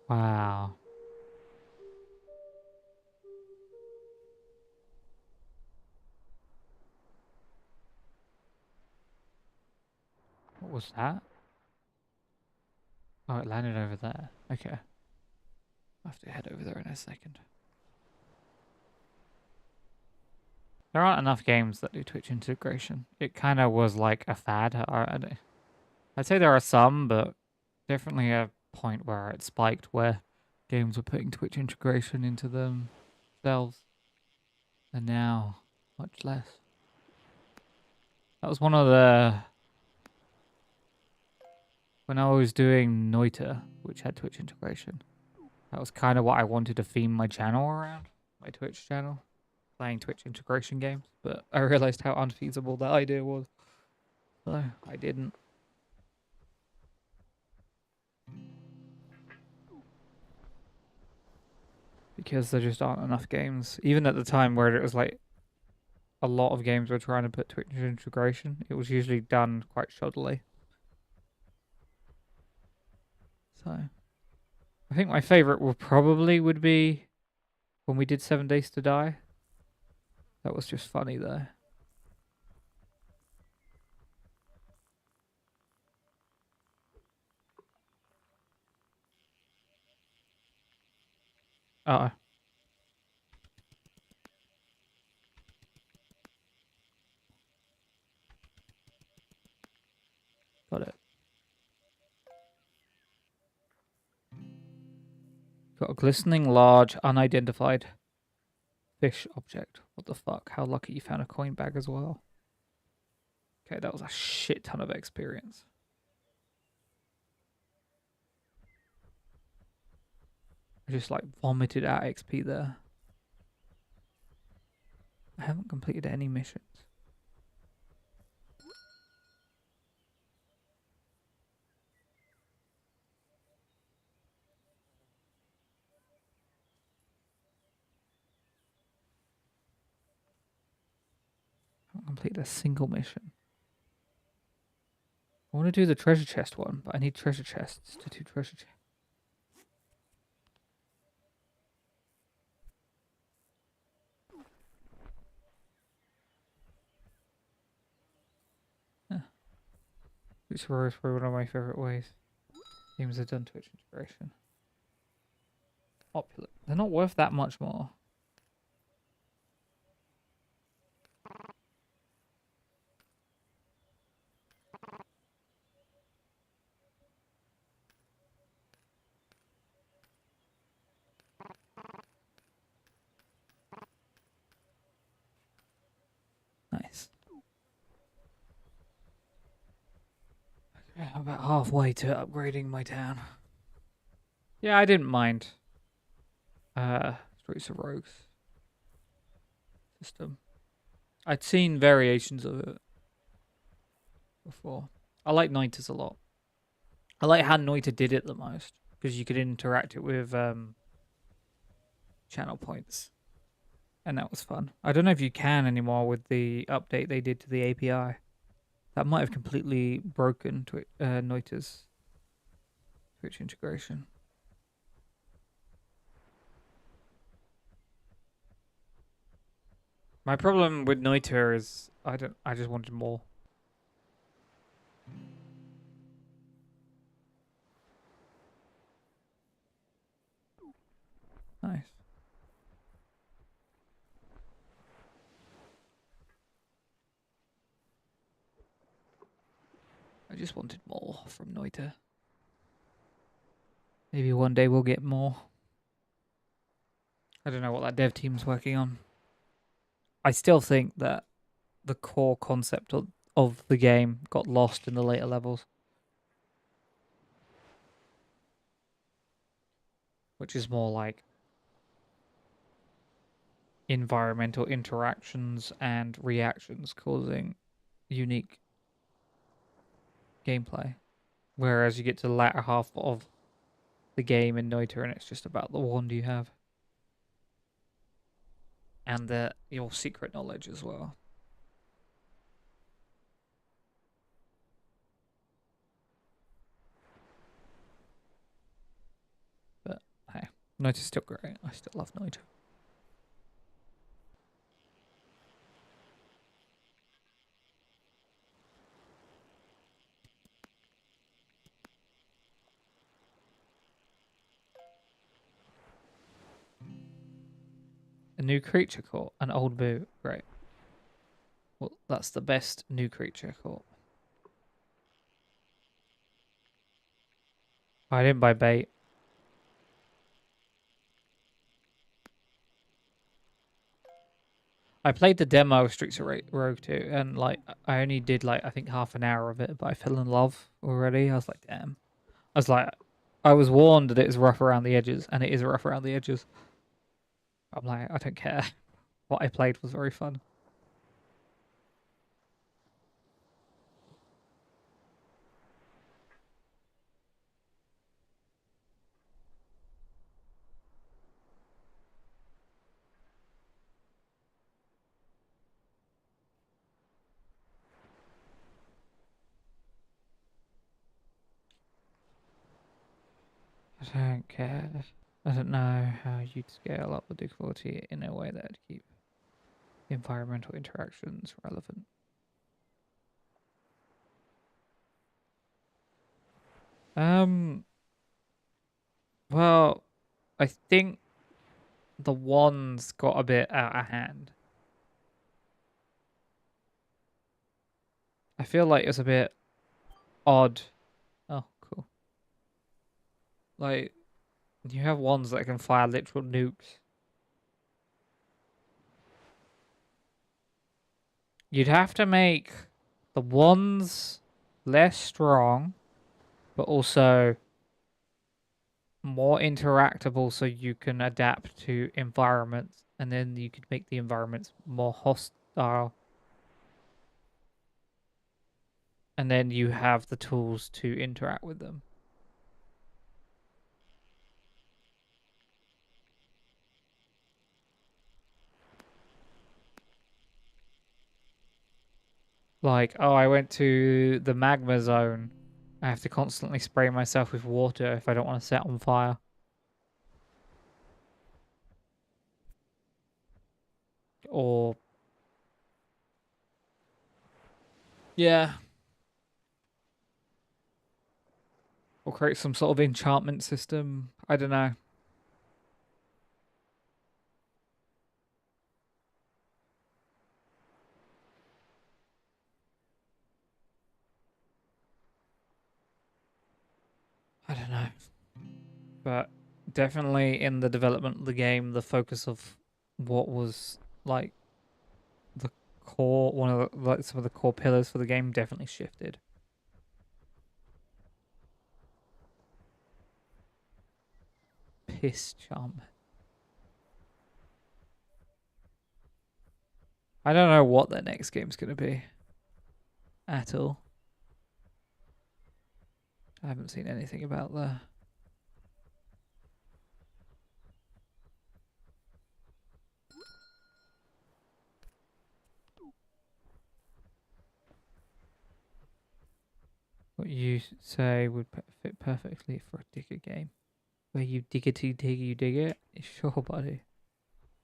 Wow. What was that? Oh, it landed over there. Okay. I'll have to head over there in a second. There aren't enough games that do Twitch integration. It kind of was like a fad. I'd say there are some, but definitely a point where it spiked where games were putting Twitch integration into themselves. And now, much less. That was one of the... When I was doing Noita, which had Twitch integration, that was kind of what I wanted to theme my channel around. My Twitch channel. Playing Twitch integration games. But I realized how unfeasible that idea was. So, I didn't. Because there just aren't enough games. Even at the time where it was like a lot of games were trying to put Twitch integration, it was usually done quite shoddily. So I think my favorite would be when we did 7 Days to Die. That was just funny though. Oh. Got it. Got a glistening, large, unidentified fish object. What the fuck? How lucky you found a coin bag as well. Okay, that was a shit ton of experience. I just like vomited out XP there. I haven't completed any missions. complete a single mission. I want to do the treasure chest one, but I need treasure chests to do treasure chests. Which is probably one of my favorite ways games are done Twitch integration. Opulent. They're not worth that much more. Nice. Okay, I'm about halfway to upgrading my town. Yeah, I didn't mind. Streets of Rogues system. I'd seen variations of it before. I like Noiters a lot. I like how Noiter did it the most because you could interact it with channel points, and that was fun. I don't know if you can anymore with the update they did to the API. That might have completely broken Noiter's Twitch integration. My problem with Noiter is I just wanted more. Nice. I just wanted more from Noiter. Maybe one day we'll get more. I don't know what that dev team's working on. I still think that the core concept of the game got lost in the later levels. Which is more like environmental interactions and reactions causing unique gameplay. Whereas you get to the latter half of the game in Noiter and it's just about the wand you have. And your secret knowledge as well. But hey, Noiter's still great. I still love Noiter. A new creature caught. An old boot. Great. Well, that's the best new creature caught. I didn't buy bait. I played the demo of Streets of Rogue 2, and like I only did like I think half an hour of it, but I fell in love already. I was like, damn. I was warned that it is rough around the edges, and it is rough around the edges. I'm like, I don't care. What I played was very fun. I don't care. I don't know how you'd scale up the difficulty in a way that'd keep environmental interactions relevant. Um, well, I think the wands got a bit out of hand. I feel like it's a bit odd. Oh, cool. Like, you have wands that can fire literal nukes. You'd have to make the wands less strong, but also more interactable so you can adapt to environments, and then you could make the environments more hostile. And then you have the tools to interact with them. Like, oh, I went to the magma zone. I have to constantly spray myself with water if I don't want to set on fire. Or, yeah. Or create some sort of enchantment system. I don't know. I don't know. But definitely in the development of the game, the focus of what was like the core, one of the, like some of the core pillars for the game definitely shifted. Piss charm. I don't know what their next game's going to be at all. I haven't seen anything about the. What you say would fit perfectly for a digger game. Where you diggity dig, you dig it? Sure, buddy.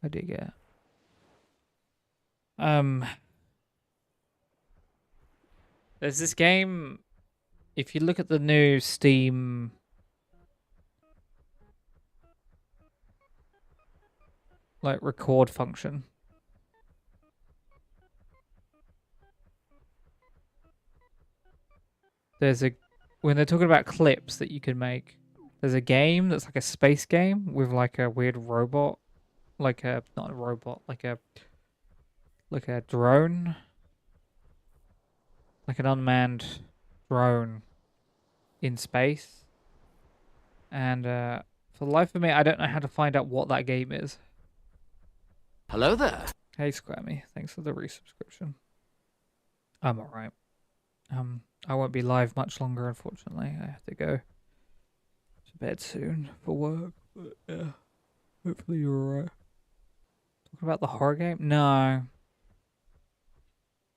I dig it. There's this game. If you look at the new Steam like record function, there's a when they're talking about clips that you can make. There's a game that's like a space game with like a weird robot, like a not a robot, like a drone, like an unmanned drone in space. And for the life of me, I don't know how to find out what that game is. Hello there. Hey, Squammy, thanks for the resubscription. I'm alright. I won't be live much longer, unfortunately. I have to go to bed soon for work. But yeah, hopefully you're alright. Talking about the horror game? No.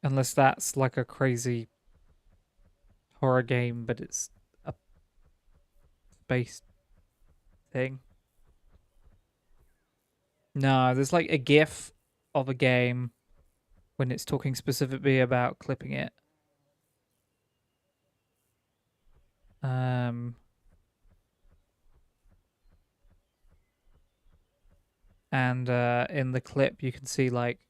Unless that's like a crazy horror game, but it's a space thing. No, there's like a GIF of a game when it's talking specifically about clipping it. Um, and in the clip you can see like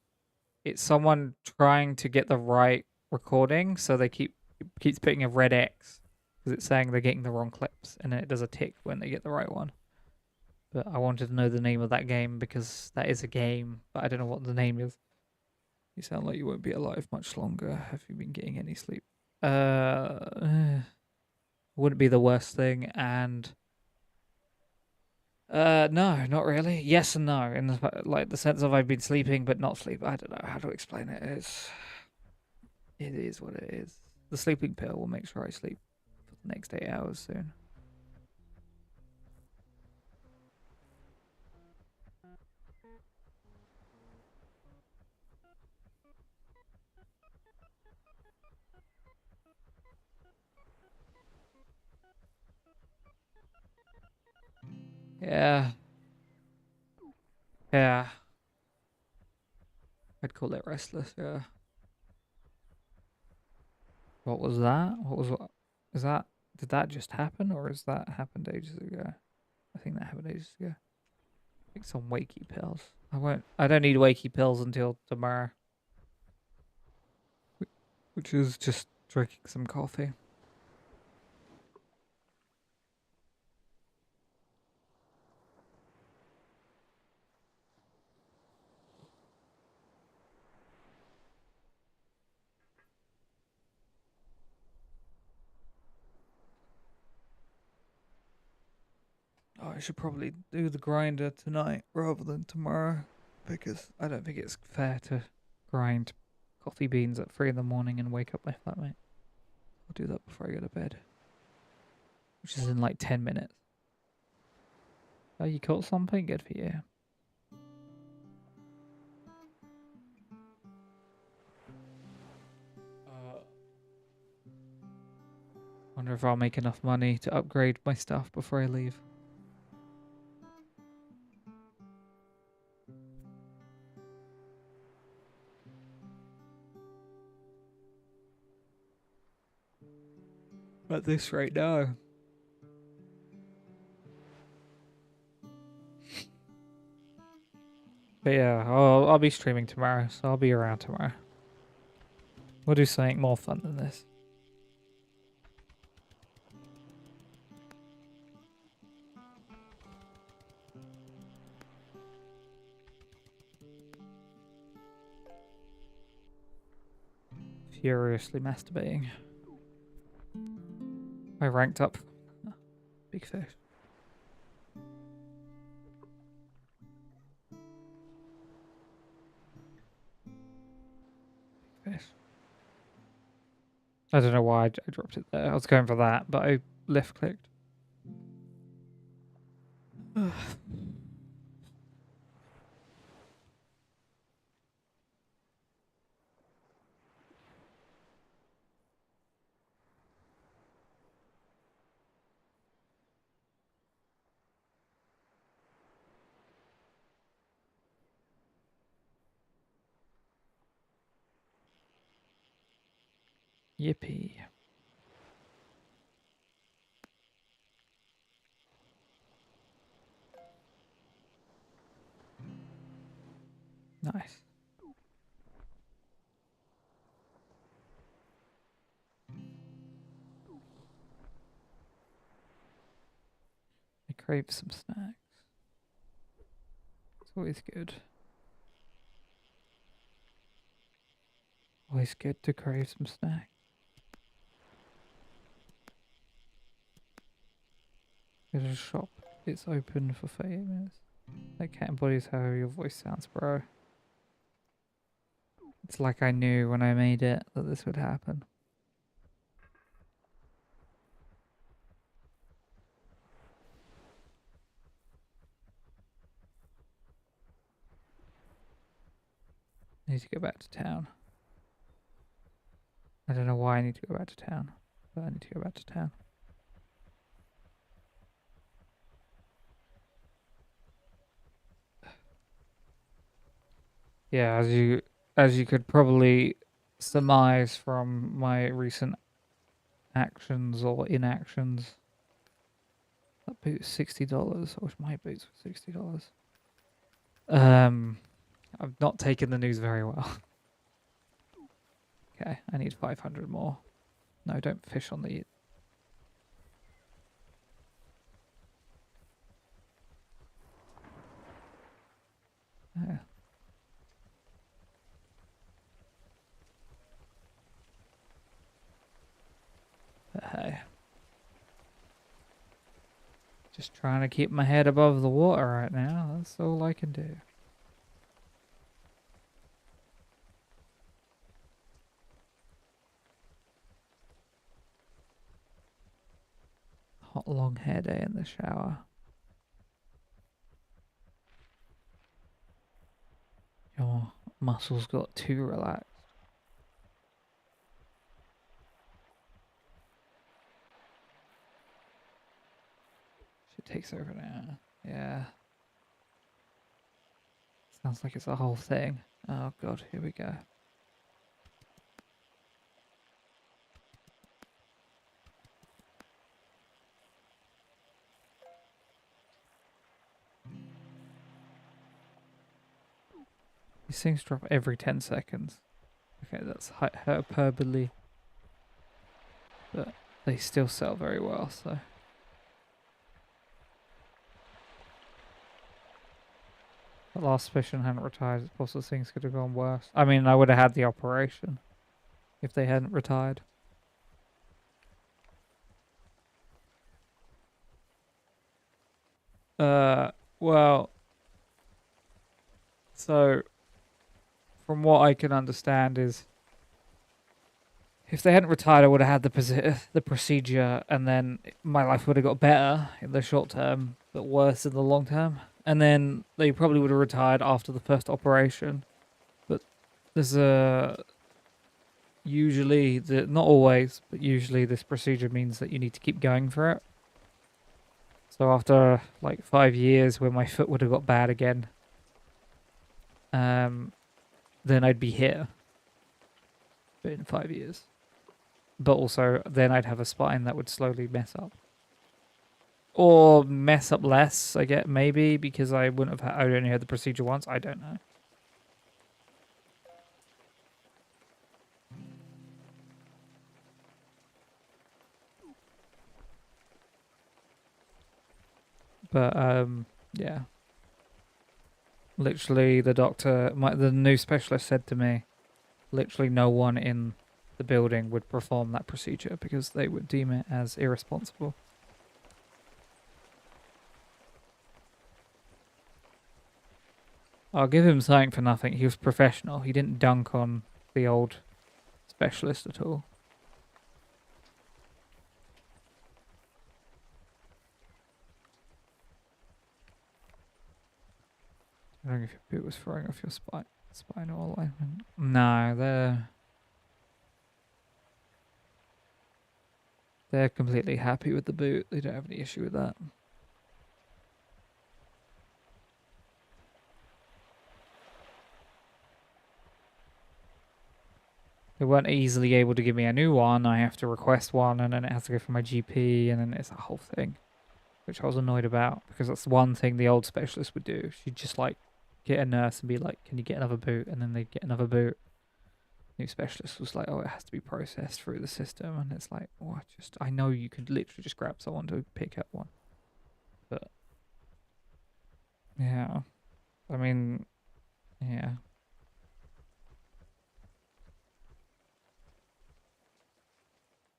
it's someone trying to get the right recording, so they keeps putting a red X because it's saying they're getting the wrong clips, and then it does a tick when they get the right one. But I wanted to know the name of that game because that is a game, but I don't know what the name is. You sound like you won't be alive much longer. Have you been getting any sleep? Wouldn't be the worst thing, and no, not really. Yes and no, in like the sense of I've been sleeping but not sleep. I don't know how to explain it. It is what it is. The sleeping pill will make sure I sleep for the next 8 hours soon. Yeah, yeah. I'd call it restless. Yeah. What was that? What? Is that? Did that just happen, or has that happened ages ago? I think that happened ages ago. Take some wakey pills. I won't. I don't need wakey pills until tomorrow, which is just drinking some coffee. Oh, I should probably do the grinder tonight rather than tomorrow because I don't think it's fair to grind coffee beans at 3 in the morning and wake up my flatmate. I'll do that before I go to bed, which is in like 10 minutes. Oh, you caught something? Good for you. Wonder if I'll make enough money to upgrade my stuff before I leave. At this rate, no. But yeah, I'll be streaming tomorrow, so I'll be around tomorrow. We'll do something more fun than this. Furiously masturbating. I ranked up. Oh, big fish. Big fish. I don't know why I dropped it there. I was going for that, but I left clicked. Yippee. Nice. I crave some snacks. It's always good. Always good to crave some snacks. There's a shop. It's open for 30 minutes. That cat embodies how your voice sounds, bro. It's like I knew when I made it that this would happen. I need to go back to town. I don't know why I need to go back to town, but I need to go back to town. Yeah, as you could probably surmise from my recent actions or inactions, that boot's $60. I wish my boots were $60. I've not taken the news very well. Okay, I need 500 more. No, don't fish on the... Yeah. But hey. Just trying to keep my head above the water right now. That's all I can do. Hot long hair day in the shower. Your muscles got too relaxed. Shit takes over now. Yeah. Sounds like it's a whole thing. Oh god, here we go. These things drop every 10 seconds. Okay, that's hyperbole. But they still sell very well, so... The last fishing hadn't retired, it's possible things could have gone worse. I mean, I would have had the operation if they hadn't retired. Well, so from what I can understand is if they hadn't retired, I would have had the procedure, and then my life would have got better in the short term, but worse in the long term. And then they probably would have retired after the first operation. But there's a usually, not always, but usually this procedure means that you need to keep going for it. So after like 5 years, when my foot would have got bad again, then I'd be here in 5 years. But also, then I'd have a spine that would slowly mess up. Or mess up less, I get, maybe, because I wouldn't have I only had the procedure once. I don't know. But, yeah. Literally, the the new specialist said to me, literally no one in the building would perform that procedure because they would deem it as irresponsible. I'll give him something for nothing. He was professional. He didn't dunk on the old specialist at all. I don't know if your boot was throwing off your spinal alignment. No, they're completely happy with the boot. They don't have any issue with that. They weren't easily able to give me a new one. I have to request one, and then it has to go through my GP, and then it's a whole thing, which I was annoyed about because that's one thing the old specialist would do. She'd just like get a nurse and be like, "Can you get another boot?" And then they'd get another boot. New specialist was like, "Oh, it has to be processed through the system," and it's like, "Oh, I know you could literally just grab someone to pick up one," but yeah, I mean, yeah.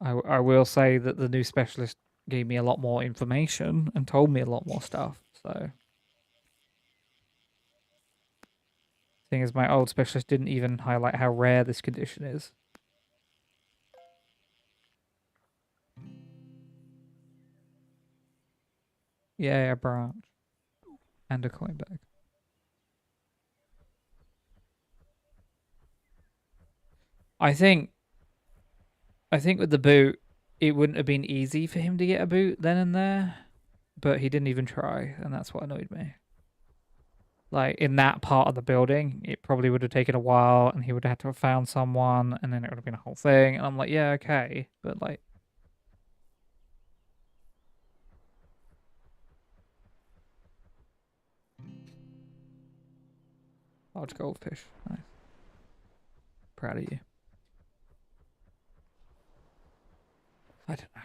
I will say that the new specialist gave me a lot more information and told me a lot more stuff. So, thing is, my old specialist didn't even highlight how rare this condition is. Yeah, a branch and a coin bag. I think I think with the boot, it wouldn't have been easy for him to get a boot then and there, but he didn't even try, and that's what annoyed me. Like in that part of the building, it probably would have taken a while, and he would have had to have found someone, and then it would have been a whole thing. And I'm like, yeah, okay, but like, large goldfish, nice, proud of you. I don't know.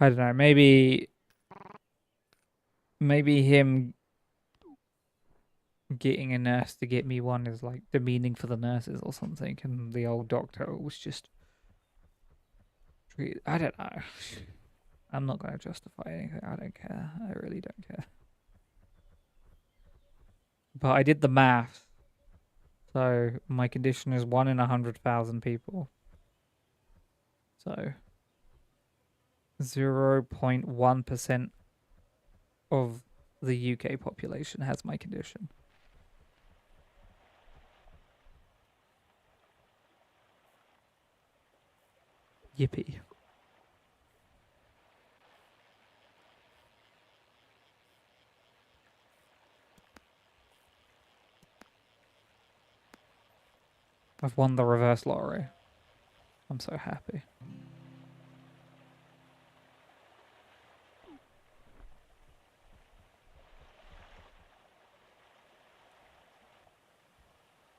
I don't know. Maybe him getting a nurse to get me one is like demeaning for the nurses or something, and the old doctor was just I don't know. I'm not going to justify anything. I don't care. I really don't care. But I did the math. So my condition is 1 in 100,000 people. So 0.1% of the UK population has my condition. Yippee. I've won the reverse lottery. I'm so happy.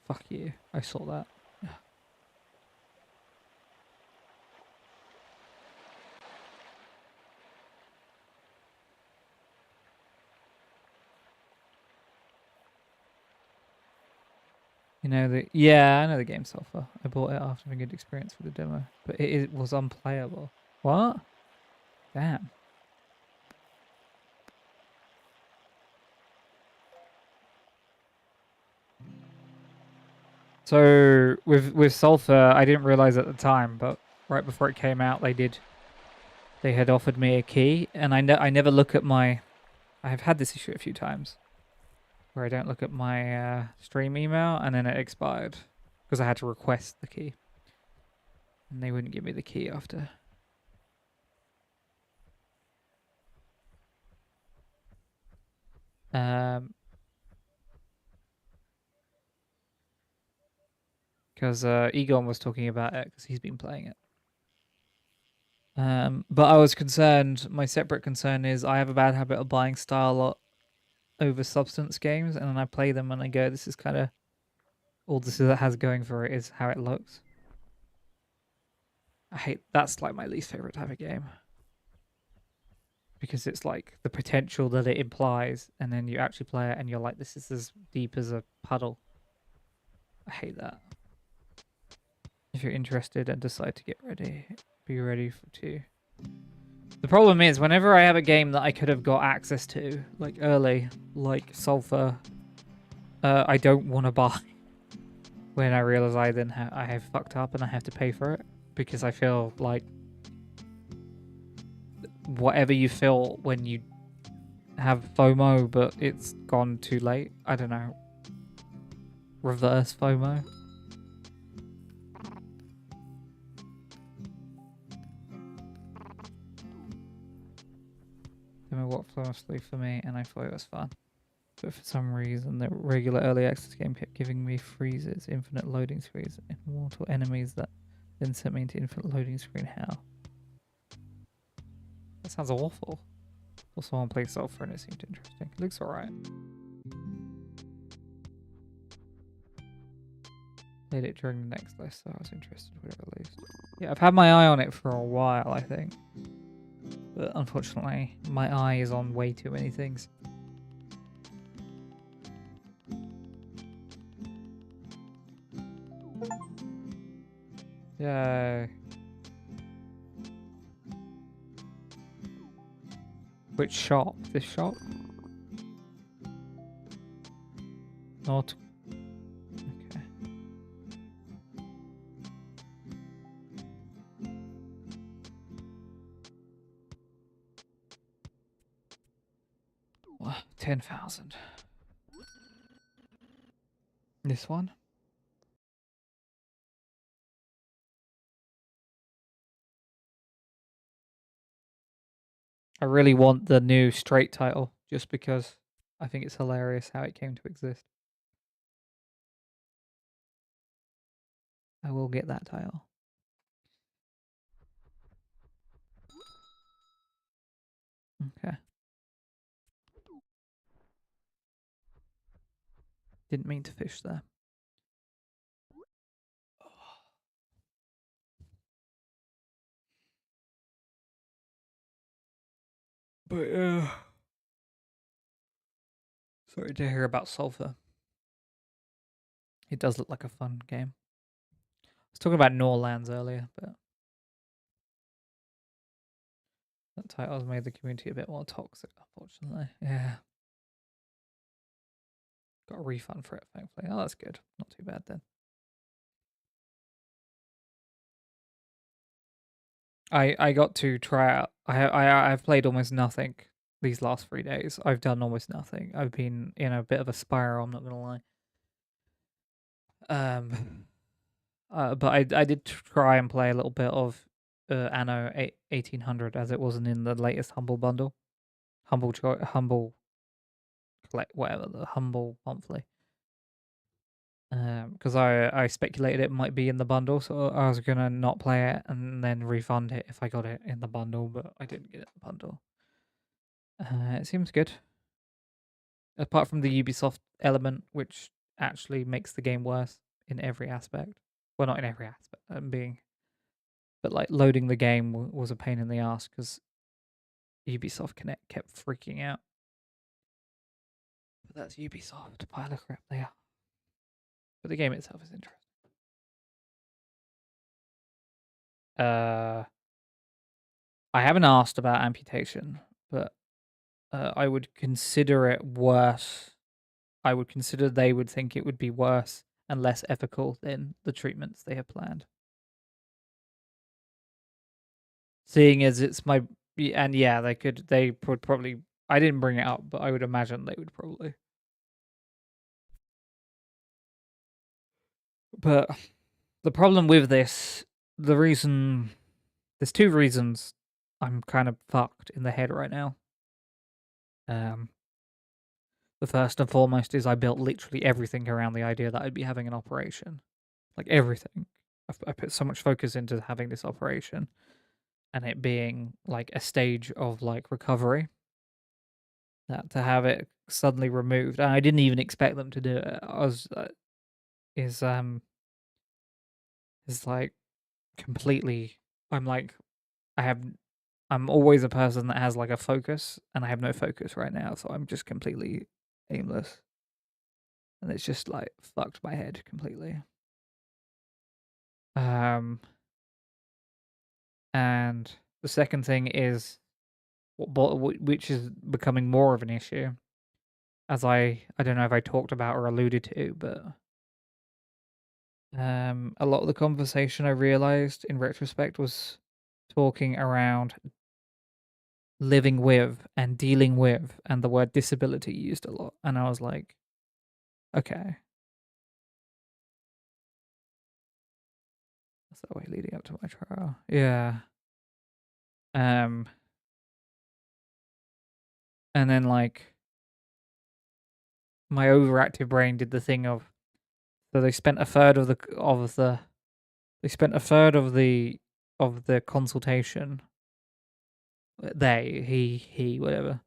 Fuck you. I saw that. You know I know the game software. I bought it after having a good experience with the demo, but it was unplayable. What? Damn. So with Sulfur, I didn't realize at the time, but right before it came out, they had offered me a key, and I never look at my. I have had this issue a few times where I don't look at my stream email, and then it expired because I had to request the key, and they wouldn't give me the key after. Because Egon was talking about it because he's been playing it. But I was concerned. My separate concern is I have a bad habit of buying style over substance games, and then I play them and I go, "This is kind of all this has going for it is how it looks." I hate that's like my least favorite type of game because it's like the potential that it implies, and then you actually play it and you're like, "This is as deep as a puddle." I hate that. If you're interested and decide to get ready, be ready to. The problem is, whenever I have a game that I could have got access to, like early, like Sulfur, I don't want to buy. When I realize I then I have fucked up and I have to pay for it, because I feel like whatever you feel when you have FOMO, but it's gone too late. I don't know. Reverse FOMO. It worked flawlessly for me, and I thought it was fun. But for some reason, the regular early access game kept giving me freezes, infinite loading screens, and mortal enemies that then sent me into infinite loading screen hell. That sounds awful. Also, I played Sulfur and it seemed interesting. It looks alright. Played it during the next list, so I was interested when it released. Yeah, I've had my eye on it for a while, I think. But unfortunately, my eye is on way too many things. Yay. Which shop? This shop? Not. Okay. Well, 10,000. This one? I really want the new straight title, just because I think it's hilarious how it came to exist. I will get that title. Okay. Didn't mean to fish there. But sorry to hear about Sulfur. It does look like a fun game. I was talking about Norlands earlier, but that title has made the community a bit more toxic, unfortunately. Yeah. Got a refund for it, thankfully. Oh, that's good. Not too bad then. I got to try out. I've played almost nothing these last 3 days. I've done almost nothing. I've been in a bit of a spiral, I'm not gonna lie. But I did try and play a little bit of Anno 1800, as it wasn't in the latest Humble bundle. Humble collect whatever, the Humble monthly. Because I speculated it might be in the bundle, so I was gonna not play it and then refund it if I got it in the bundle, but I didn't get it in the bundle. It seems good. Apart from the Ubisoft element, which actually makes the game worse in every aspect. Well, not in every aspect, but like loading the game was a pain in the ass because Ubisoft Connect kept freaking out. But that's Ubisoft. Pile of crap they are. But the game itself is interesting. I haven't asked about amputation, but I would consider it worse. I would consider they would think it would be worse and less ethical than the treatments they have planned. Seeing as it's my and yeah, they would probably. I didn't bring it up, but I would imagine they would probably. But the problem with this, the reason there's two reasons I'm kind of fucked in the head right now. Um, the first and foremost is I built literally everything around the idea that I'd be having an operation, like everything. I put so much focus into having this operation and it being like a stage of like recovery that to have it suddenly removed, and I didn't even expect them to do it. I was is is like completely. I'm like I have I'm always a person that has like a focus, and I have no focus right now, so I'm just completely aimless, and it's just like fucked my head completely. Um, and the second thing is which is becoming more of an issue, as I don't know if I talked about or alluded to, but a lot of the conversation I realized in retrospect was talking around living with and dealing with, and the word disability used a lot, and I was like, okay. What's that way leading up to my trial? Yeah. Um, and then like my overactive brain did the thing of so they spent a third of the they spent a third of the consultation. They he whatever.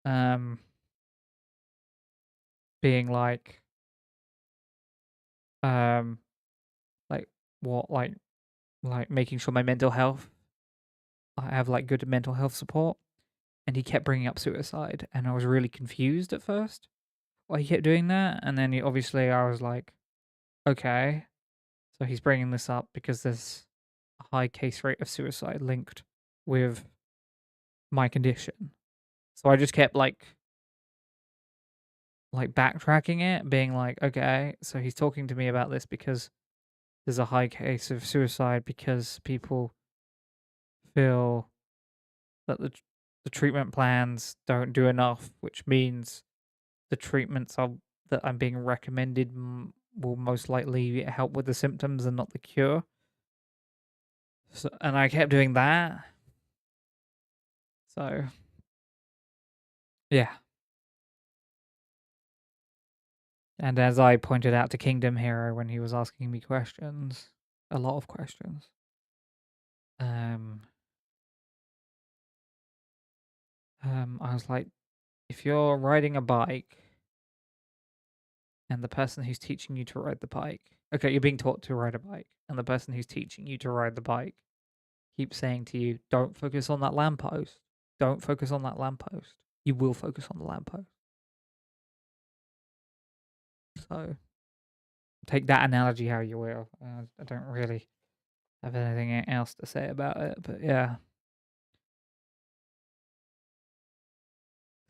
Um, being um like what like making sure my mental health I have like good mental health support, and he kept bringing up suicide, and I was really confused at first why he kept doing that, and then obviously I was like, okay, so he's bringing this up because there's a high case rate of suicide linked with my condition. So I just kept like backtracking it, being like, okay, so he's talking to me about this because there's a high case of suicide because people feel that the treatment plans don't do enough, which means the treatments that I'm being recommended will most likely help with the symptoms and not the cure. So, and I kept doing that. So yeah. And as I pointed out to Kingdom Hero when he was asking me questions, a lot of questions, um, I was like, if you're riding a bike and the person who's teaching you to ride the bike, okay, you're being taught to ride a bike, and the person who's teaching you to ride the bike keeps saying to you, don't focus on that lamppost. Don't focus on that lamppost. You will focus on the lamppost. So take that analogy how you will. I don't really have anything else to say about it, but yeah.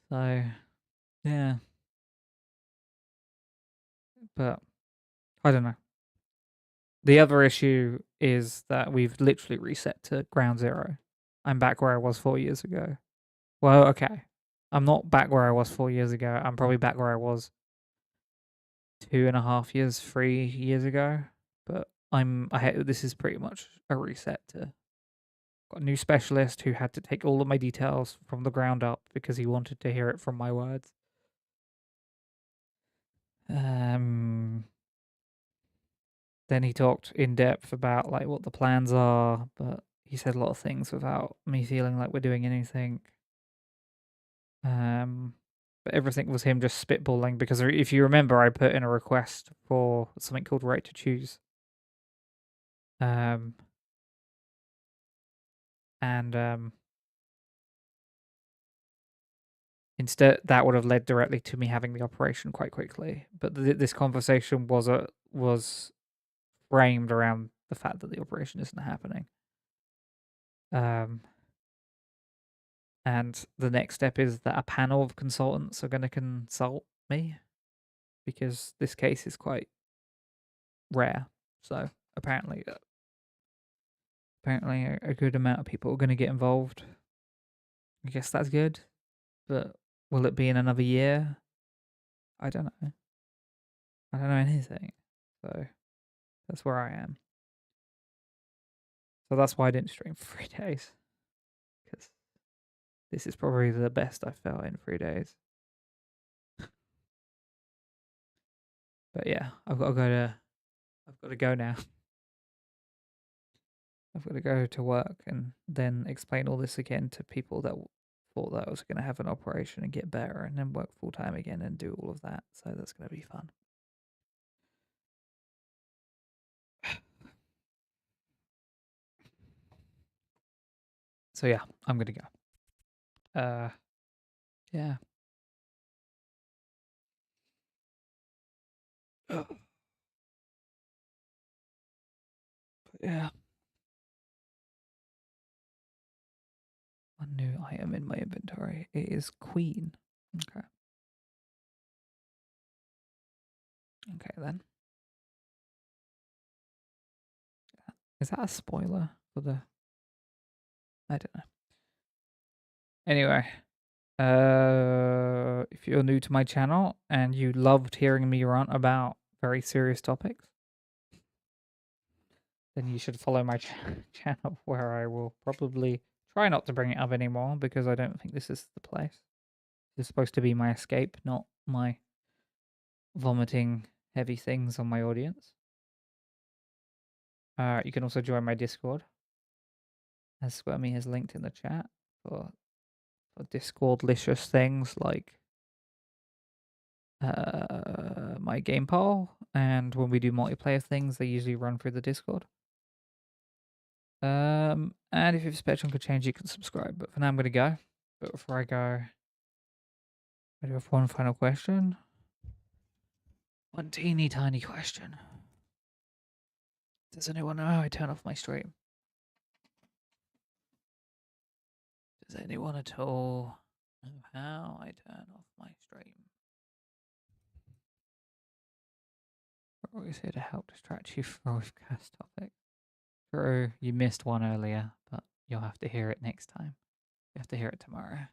So yeah, but I don't know. The other issue is that we've literally reset to ground zero. I'm back where I was 4 years ago. Well, okay. I'm not back where I was 4 years ago. I'm probably back where I was 2.5 years, 3 years ago. But this is pretty much a reset to got a new specialist who had to take all of my details from the ground up because he wanted to hear it from my words. Um, then he talked in depth about like what the plans are, but he said a lot of things without me feeling like we're doing anything. Um, but everything was him just spitballing because if you remember, I put in a request for something called right to choose. Um, and instead that would have led directly to me having the operation quite quickly. But this conversation was framed around the fact that the operation isn't happening. Um, and the next step is that a panel of consultants are going to consult me. because this case is quite rare. So apparently, a good amount of people are going to get involved. I guess that's good, but will it be in another year? I don't know. I don't know anything. So that's where I am. So that's why I didn't stream for 3 days, because this is probably the best I've felt in 3 days. But yeah, I've got to go now. I've got to go to work and then explain all this again to people that thought that I was going to have an operation and get better and then work full time again and do all of that. So that's going to be fun. So yeah, I'm going to go. Yeah. But yeah. One new item in my inventory. It is Queen. Okay. Okay then. Is that a spoiler for the? I don't know. Anyway, if you're new to my channel and you loved hearing me rant about very serious topics, then you should follow my channel where I will probably try not to bring it up anymore because I don't think this is the place. It's supposed to be my escape, not my vomiting heavy things on my audience. You can also join my Discord, as Squirmy has linked in the chat for Discord-licious things like my game poll, and when we do multiplayer things, they usually run through the Discord. And if you have a spare chunk of change, you can subscribe. But for now, I'm gonna go. But before I go, I do have one final question. One teeny tiny question. Does anyone know how I turn off my stream? Does anyone at all know how I turn off my stream? We're always here to help distract you from webcast topic. True, you missed one earlier, but you'll have to hear it next time. You have to hear it tomorrow.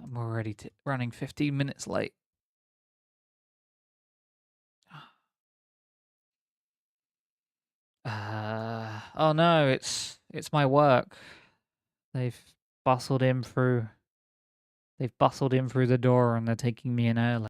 I'm already running 15 minutes late. Oh no, it's my work. They've bustled in through the door and they're taking me in early.